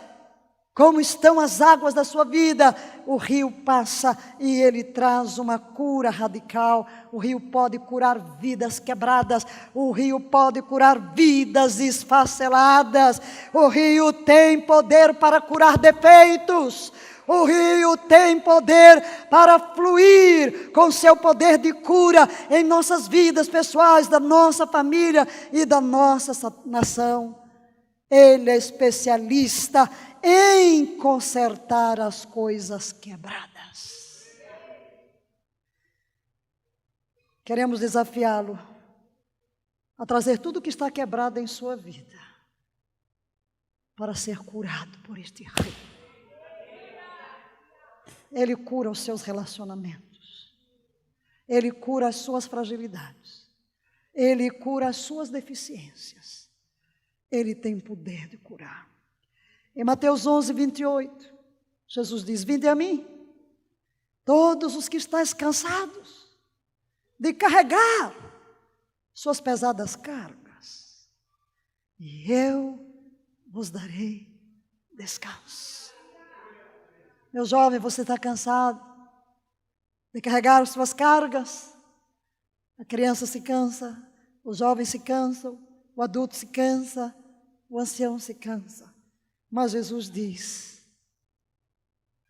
Como estão as águas da sua vida? O rio passa e ele traz uma cura radical. O rio pode curar vidas quebradas. O rio pode curar vidas esfaceladas. O rio tem poder para curar defeitos. O rio tem poder para fluir com seu poder de cura em nossas vidas pessoais, da nossa família e da nossa nação. Ele é especialista em consertar as coisas quebradas. Queremos desafiá-lo a trazer tudo que está quebrado em sua vida para ser curado por este rio. Ele cura os seus relacionamentos. Ele cura as suas fragilidades. Ele cura as suas deficiências. Ele tem poder de curar. Em Mateus 11, 28, Jesus diz: vinde a mim, todos os que estáis cansados de carregar suas pesadas cargas, e eu vos darei descanso. Meu jovem, você está cansado de carregar as suas cargas? A criança se cansa, o jovem se cansa, o adulto se cansa, o ancião se cansa. Mas Jesus diz: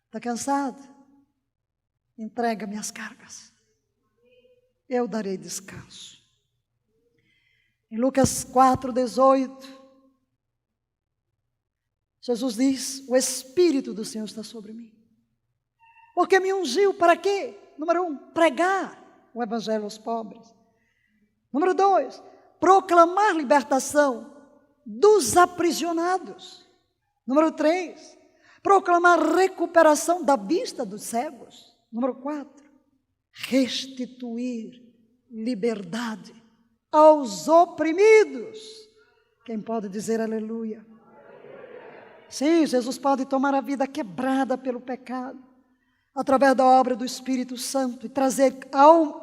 está cansado? Entrega-me as cargas, eu darei descanso. Em Lucas 4, 18, Jesus diz: o Espírito do Senhor está sobre mim, porque me ungiu para quê? Número 1, pregar o Evangelho aos pobres. Número 2, proclamar libertação dos aprisionados. Número 3, proclamar recuperação da vista dos cegos. Número 4, restituir liberdade aos oprimidos. Quem pode dizer aleluia? Sim, Jesus pode tomar a vida quebrada pelo pecado, através da obra do Espírito Santo, e trazer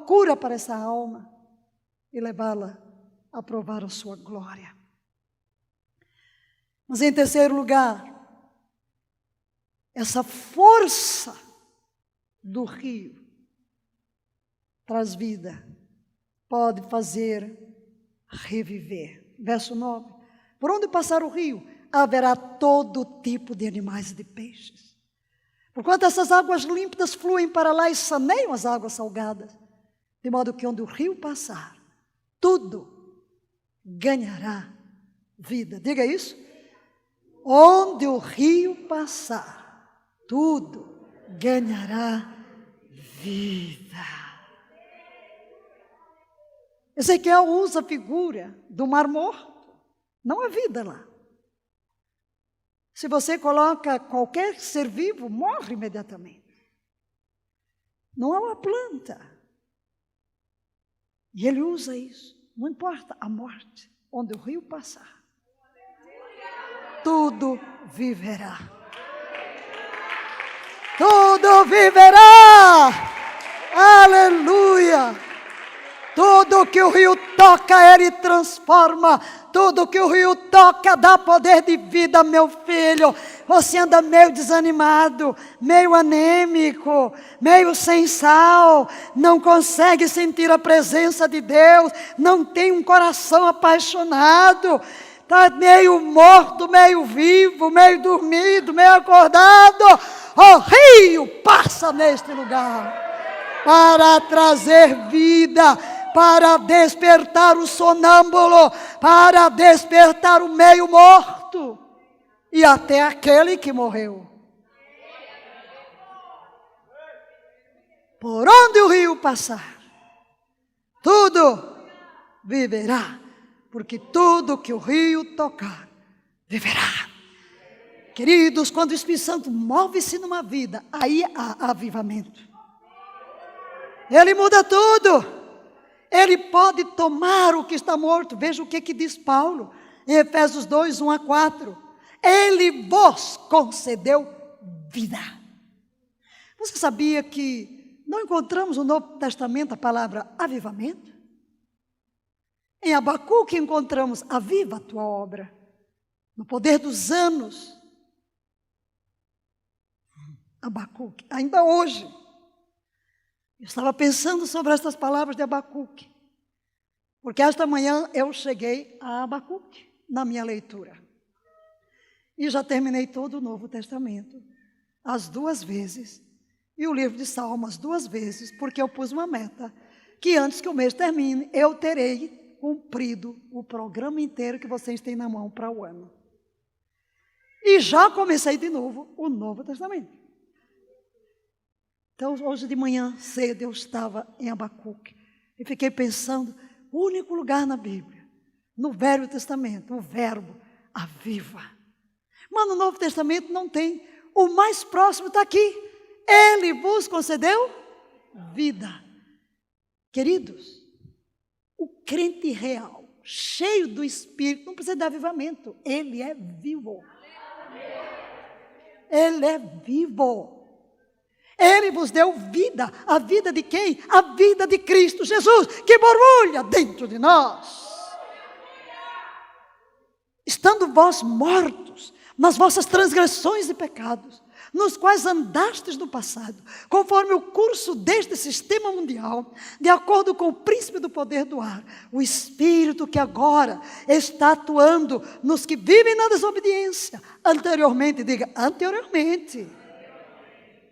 cura para essa alma, e levá-la a provar a sua glória. Mas em terceiro lugar, essa força do rio traz vida, pode fazer reviver. Verso 9, por onde passar o rio, haverá todo tipo de animais e de peixes. Porquanto essas águas límpidas fluem para lá e saneiam as águas salgadas, de modo que onde o rio passar, tudo ganhará vida. Diga isso. Onde o rio passar, tudo ganhará vida. Ezequiel usa a figura do mar morto. Não há vida lá. Se você coloca qualquer ser vivo, morre imediatamente. Não há uma planta. E ele usa isso. Não importa a morte, onde o rio passar, tudo viverá. Tudo viverá. Aleluia. Tudo que o rio toca, ele transforma. Tudo que o rio toca dá poder de vida, meu filho. Você anda meio desanimado, meio anêmico, meio sem sal, não consegue sentir a presença de Deus, não tem um coração apaixonado, está meio morto, meio vivo, meio dormido, meio acordado. O rio passa neste lugar para trazer vida, para despertar o sonâmbulo, para despertar o meio morto e até aquele que morreu. Por onde o rio passar, tudo viverá, porque tudo que o rio tocar, viverá. Queridos, quando o Espírito Santo move-se numa vida, aí há avivamento. Ele muda tudo. Ele pode tomar o que está morto. Veja o que diz Paulo em Efésios 2, 1 a 4. Ele vos concedeu vida. Você sabia que não encontramos no Novo Testamento a palavra avivamento? Em Abacuque encontramos: aviva a tua obra. No poder dos anos. Abacuque, ainda hoje. Eu estava pensando sobre estas palavras de Abacuque, porque esta manhã eu cheguei a Abacuque na minha leitura. E já terminei todo o Novo Testamento, as 2 vezes, e o livro de Salmos 2 vezes, porque eu pus uma meta, que antes que o mês termine, eu terei cumprido o programa inteiro que vocês têm na mão para o ano. E já comecei de novo o Novo Testamento. Então, hoje de manhã cedo eu estava em Abacuque e fiquei pensando: o único lugar na Bíblia, no Velho Testamento, o verbo aviva. Mas no Novo Testamento não tem. O mais próximo está aqui. Ele vos concedeu vida. Queridos, o crente real, cheio do Espírito, não precisa de avivamento. Ele é vivo. Ele é vivo. Ele vos deu vida. A vida de quem? A vida de Cristo Jesus, que borbulha dentro de nós. Estando vós mortos nas vossas transgressões e pecados, nos quais andastes no passado, conforme o curso deste sistema mundial, de acordo com o príncipe do poder do ar, o Espírito que agora está atuando nos que vivem na desobediência. Anteriormente, diga, anteriormente.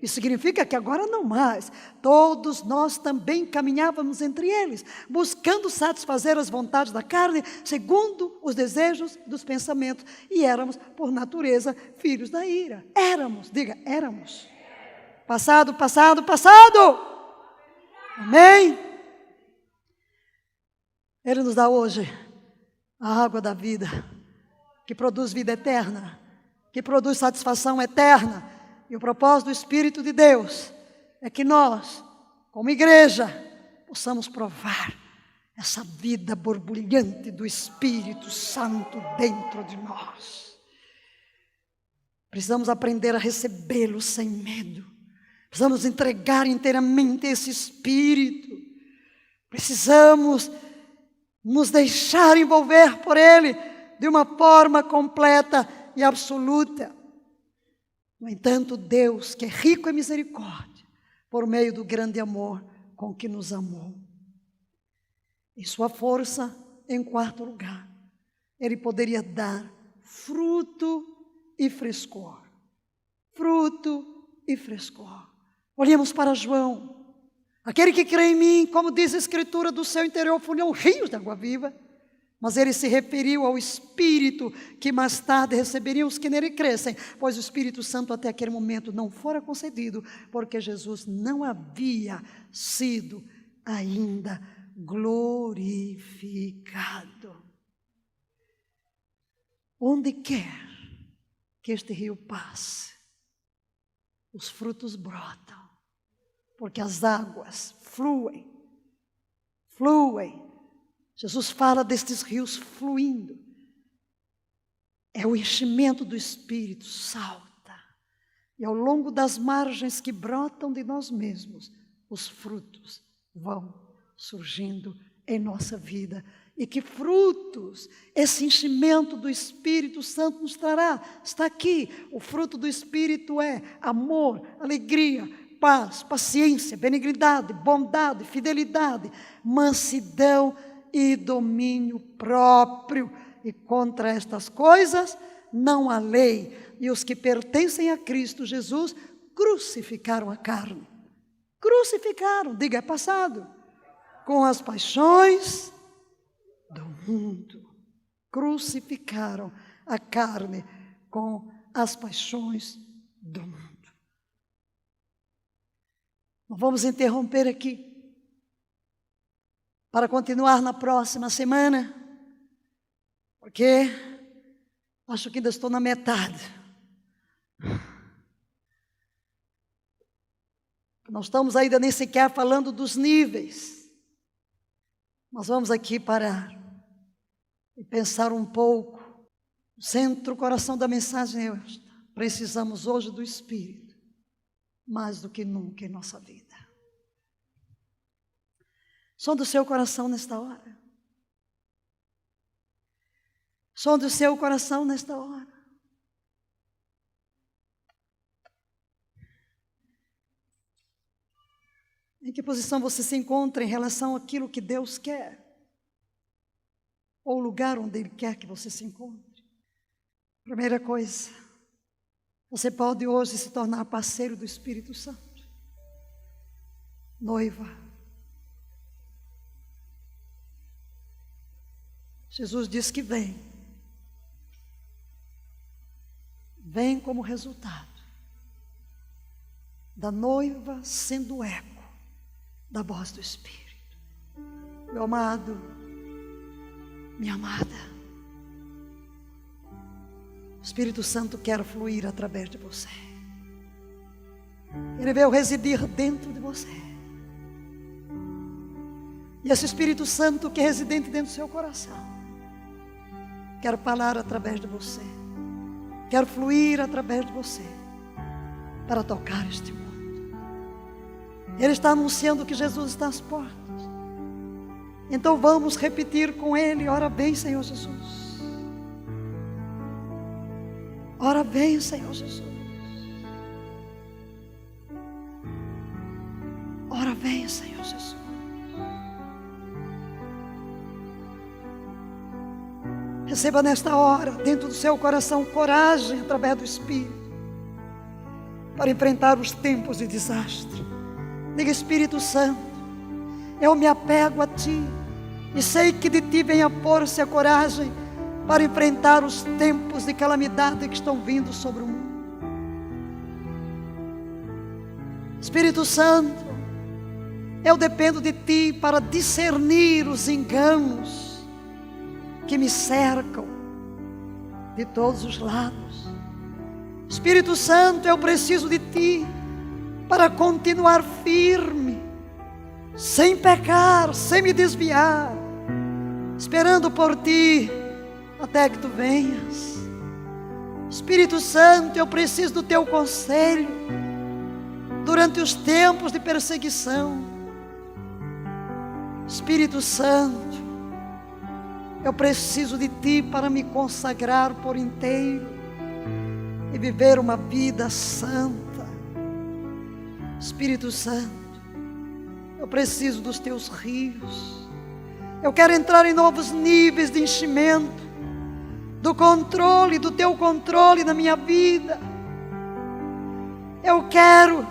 Isso significa que agora não mais. Todos nós também caminhávamos entre eles, buscando satisfazer as vontades da carne, segundo os desejos dos pensamentos. E éramos, por natureza, filhos da ira. Éramos, diga, éramos. Passado, passado, passado. Amém? Ele nos dá hoje a água da vida, que produz vida eterna, que produz satisfação eterna. E o propósito do Espírito de Deus é que nós, como igreja, possamos provar essa vida borbulhante do Espírito Santo dentro de nós. Precisamos aprender a recebê-lo sem medo. Precisamos entregar inteiramente esse Espírito. Precisamos nos deixar envolver por Ele de uma forma completa e absoluta. No entanto, Deus, que é rico em misericórdia, por meio do grande amor com que nos amou, em sua força, em 4º lugar, Ele poderia dar fruto e frescor. Fruto e frescor. Olhemos para João. Aquele que crê em mim, como diz a Escritura, do seu interior fluirão rios de água viva. Mas ele se referiu ao Espírito que mais tarde receberiam os que nele crescem, pois o Espírito Santo até aquele momento não fora concedido, porque Jesus não havia sido ainda glorificado. Onde quer que este rio passe, os frutos brotam, porque as águas fluem. Jesus fala destes rios fluindo. É o enchimento do Espírito, salta. E ao longo das margens que brotam de nós mesmos, os frutos vão surgindo em nossa vida. E que frutos esse enchimento do Espírito Santo nos trará? Está aqui. O fruto do Espírito é amor, alegria, paz, paciência, benignidade, bondade, fidelidade, mansidão e domínio próprio. E contra estas coisas não há lei. E os que pertencem a Cristo Jesus crucificaram a carne. Crucificaram, diga, é passado. Com as paixões do mundo. Crucificaram a carne com as paixões do mundo. Nós vamos interromper aqui para continuar na próxima semana, porque acho que ainda estou na metade. Nós estamos ainda nem sequer falando dos níveis. Nós vamos aqui parar e pensar um pouco. O centro, o coração da mensagem é esta: precisamos hoje do Espírito, mais do que nunca em nossa vida. Sonde o seu coração nesta hora. Sonde o seu coração nesta hora. Em que posição você se encontra em relação àquilo que Deus quer? Ou o lugar onde Ele quer que você se encontre? Primeira coisa, você pode hoje se tornar parceiro do Espírito Santo. Noiva. Jesus diz que vem. Vem como resultado da noiva sendo eco da voz do Espírito. Meu amado, minha amada, o Espírito Santo quer fluir através de você. Ele veio residir dentro de você. E esse Espírito Santo que é residente dentro do seu coração quer falar através de você, quer fluir através de você para tocar este mundo. Ele está anunciando que Jesus está às portas. Então vamos repetir com Ele: ora vem, Senhor Jesus. Ora vem, Senhor Jesus. Ora vem, Senhor Jesus. Receba nesta hora, dentro do seu coração, coragem através do Espírito para enfrentar os tempos de desastre. Diga: Espírito Santo, eu me apego a Ti e sei que de Ti vem a força e a coragem para enfrentar os tempos de calamidade que estão vindo sobre o mundo. Espírito Santo, eu dependo de Ti para discernir os enganos que me cercam de todos os lados. Espírito Santo, eu preciso de Ti para continuar firme, sem pecar, sem me desviar, esperando por Ti até que Tu venhas. Espírito Santo, eu preciso do Teu conselho durante os tempos de perseguição. Espírito Santo, eu preciso de Ti para me consagrar por inteiro e viver uma vida santa. Espírito Santo, eu preciso dos Teus rios. Eu quero entrar em novos níveis de enchimento, do controle, do Teu controle na minha vida. Eu quero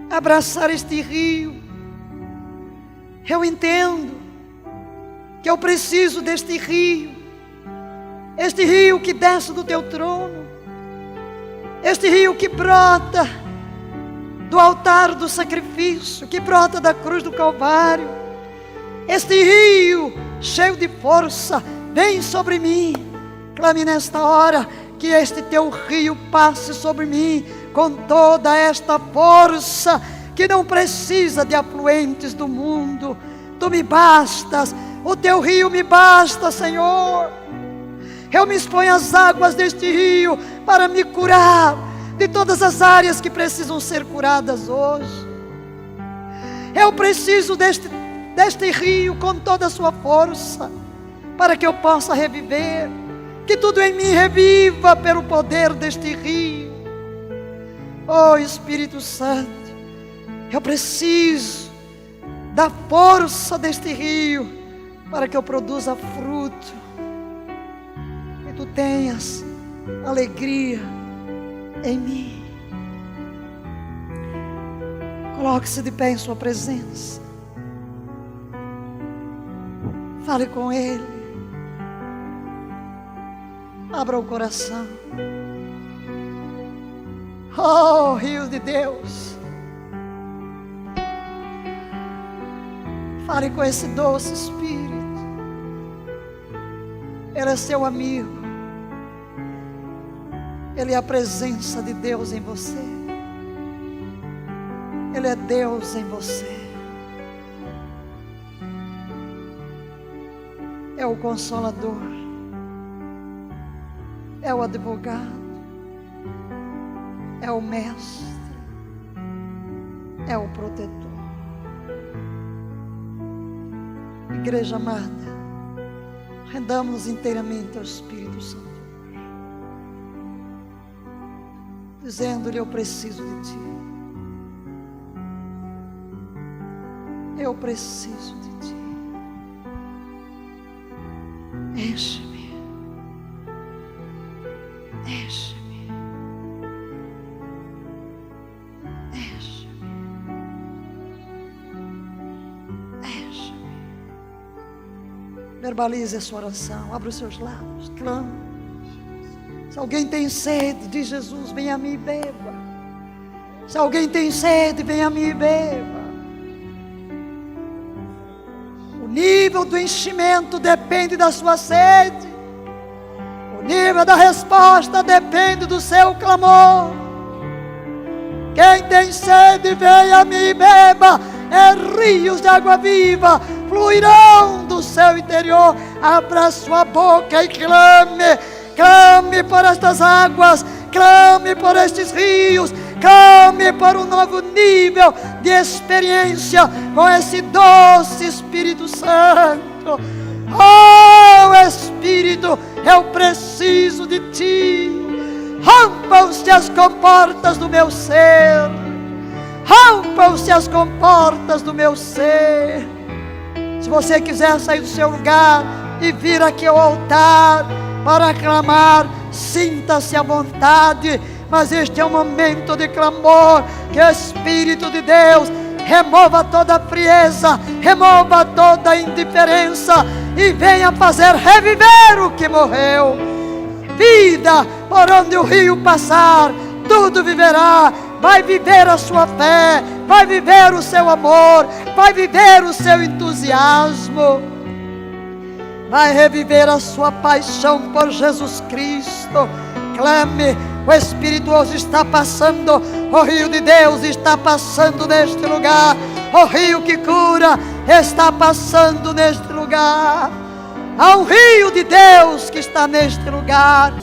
abraçar este rio. Eu entendo que eu preciso deste rio, este rio que desce do Teu trono, este rio que brota do altar do sacrifício, que brota da cruz do Calvário. Este rio cheio de força vem sobre mim. Clame nesta hora que este Teu rio passe sobre mim com toda esta força, que não precisa de afluentes do mundo. Tu me bastas, o Teu rio me basta, Senhor. Eu me exponho às águas deste rio para me curar de todas as áreas que precisam ser curadas hoje. Eu preciso deste rio com toda a sua força, para que eu possa reviver, que tudo em mim reviva pelo poder deste rio. Oh Espírito Santo, eu preciso da força deste rio, para que eu produza fruto, e Tu tenhas alegria em mim. Coloque-se de pé em Sua presença. Fale com Ele. Abra o coração. Oh, rio de Deus. Fale com esse doce Espírito. Ele é seu amigo. Ele é a presença de Deus em você. Ele é Deus em você. é o Consolador, é o Advogado, é o Mestre, é o Protetor. Igreja amada, rendamos inteiramente ao Espírito Santo, dizendo-lhe: eu preciso de Ti, eu preciso de Ti. Enche-me, enche-me, enche-me, enche-me. Verbalize a sua oração, abra os seus lábios, clame. Se alguém tem sede, diz Jesus: venha a mim e beba. Se alguém tem sede, venha a mim e beba. O nível do enchimento depende da sua sede. O nível da resposta depende do seu clamor. Quem tem sede, venha a mim e beba. Rios de água viva fluirão do seu interior. Abra sua boca e clame. Clame por estas águas, clame por estes rios, clame por um novo nível de experiência com esse doce Espírito Santo. Oh Espírito, eu preciso de Ti. Rompam-se as comportas do meu ser, rompam-se as comportas do meu ser. Se você quiser sair do seu lugar e vir aqui ao altar para clamar, sinta-se à vontade, mas este é um momento de clamor. Que o Espírito de Deus remova toda a frieza, remova toda a indiferença e venha fazer reviver o que morreu. Vida, por onde o rio passar, tudo viverá. Vai viver a sua fé, vai viver o seu amor, vai viver o seu entusiasmo, vai reviver a sua paixão por Jesus Cristo. Clame, o Espírito hoje está passando, o rio de Deus está passando neste lugar, o rio que cura está passando neste lugar. Há um rio de Deus que está neste lugar.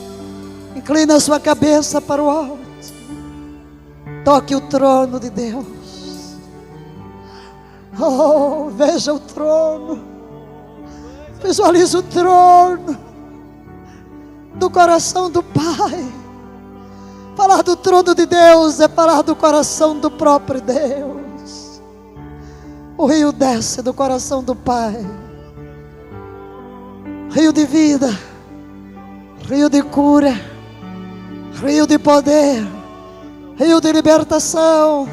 Inclina a sua cabeça para o alto, toque o trono de Deus. Oh, veja o trono, visualize o trono do coração do Pai. Falar do trono de Deus é falar do coração do próprio Deus. O rio desce do coração do Pai, rio de vida, rio de cura, rio de poder, rio de libertação,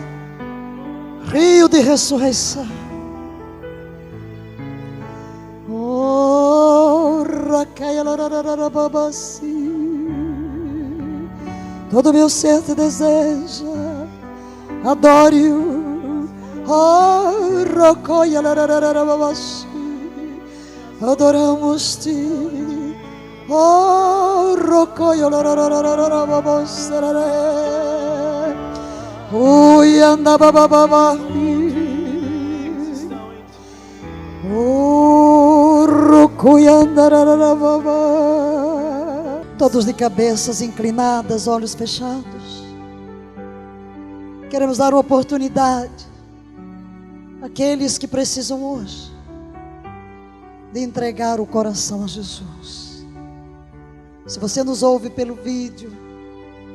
rio de ressurreição. Todo meu ser te deseja, adore-o. Adoramos-te. Todos de cabeças inclinadas, olhos fechados. Queremos dar uma oportunidade àqueles que precisam hoje de entregar o coração a Jesus. Se você nos ouve pelo vídeo,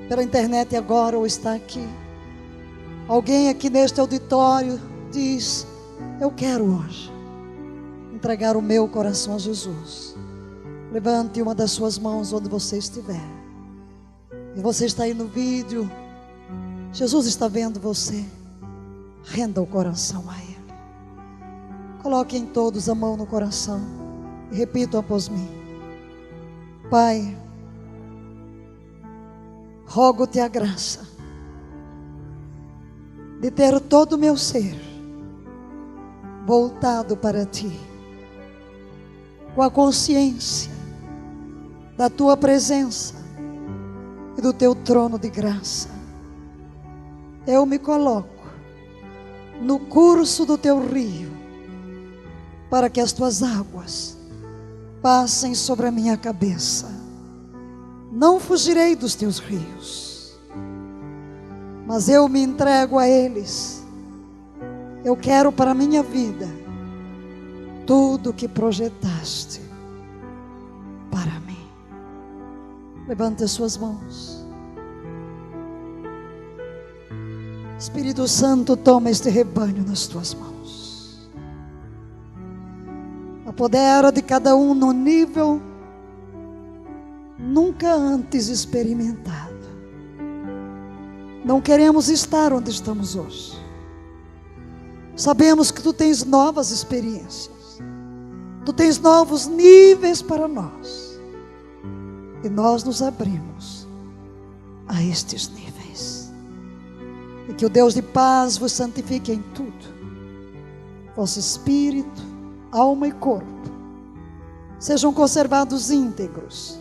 pela internet agora ou está aqui, alguém aqui neste auditório diz: eu quero hoje entregar o meu coração a Jesus. Levante uma das suas mãos onde você estiver. E você está aí no vídeo, Jesus está vendo você. Renda o coração a Ele. Coloquem todos a mão no coração e repitam após mim: Pai, rogo-te a graça de ter todo o meu ser voltado para Ti, com a consciência da Tua presença e do Teu trono de graça. Eu me coloco no curso do Teu rio, para que as Tuas águas passem sobre a minha cabeça. Não fugirei dos teus rios, mas eu me entrego a eles. Eu quero para a minha vida tudo que projetaste para mim. Levante as suas mãos. Espírito Santo, toma este rebanho nas tuas mãos. Apodera de cada um no nível nunca antes experimentado. Não queremos estar onde estamos hoje. Sabemos que tu tens novas experiências. Tu tens novos níveis para nós. E nós nos abrimos a estes níveis. E que o Deus de paz vos santifique em tudo. Vosso espírito, alma e corpo sejam conservados íntegros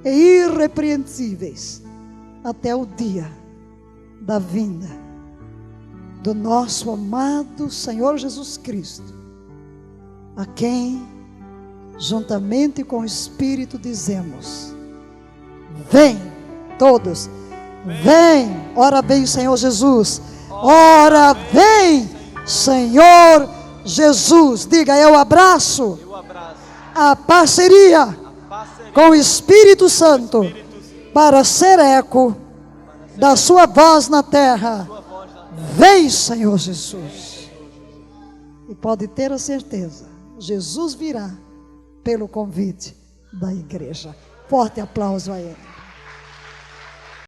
e irrepreensíveis até o dia da vinda do nosso amado Senhor Jesus Cristo, a quem, juntamente com o Espírito, dizemos: vem, todos, vem, ora vem Senhor Jesus, ora vem Senhor Jesus. Diga: eu abraço a parceria com o Espírito Santo para ser eco da sua voz na terra. Vem, Senhor Jesus. E pode ter a certeza, Jesus virá pelo convite da igreja. Forte aplauso a Ele.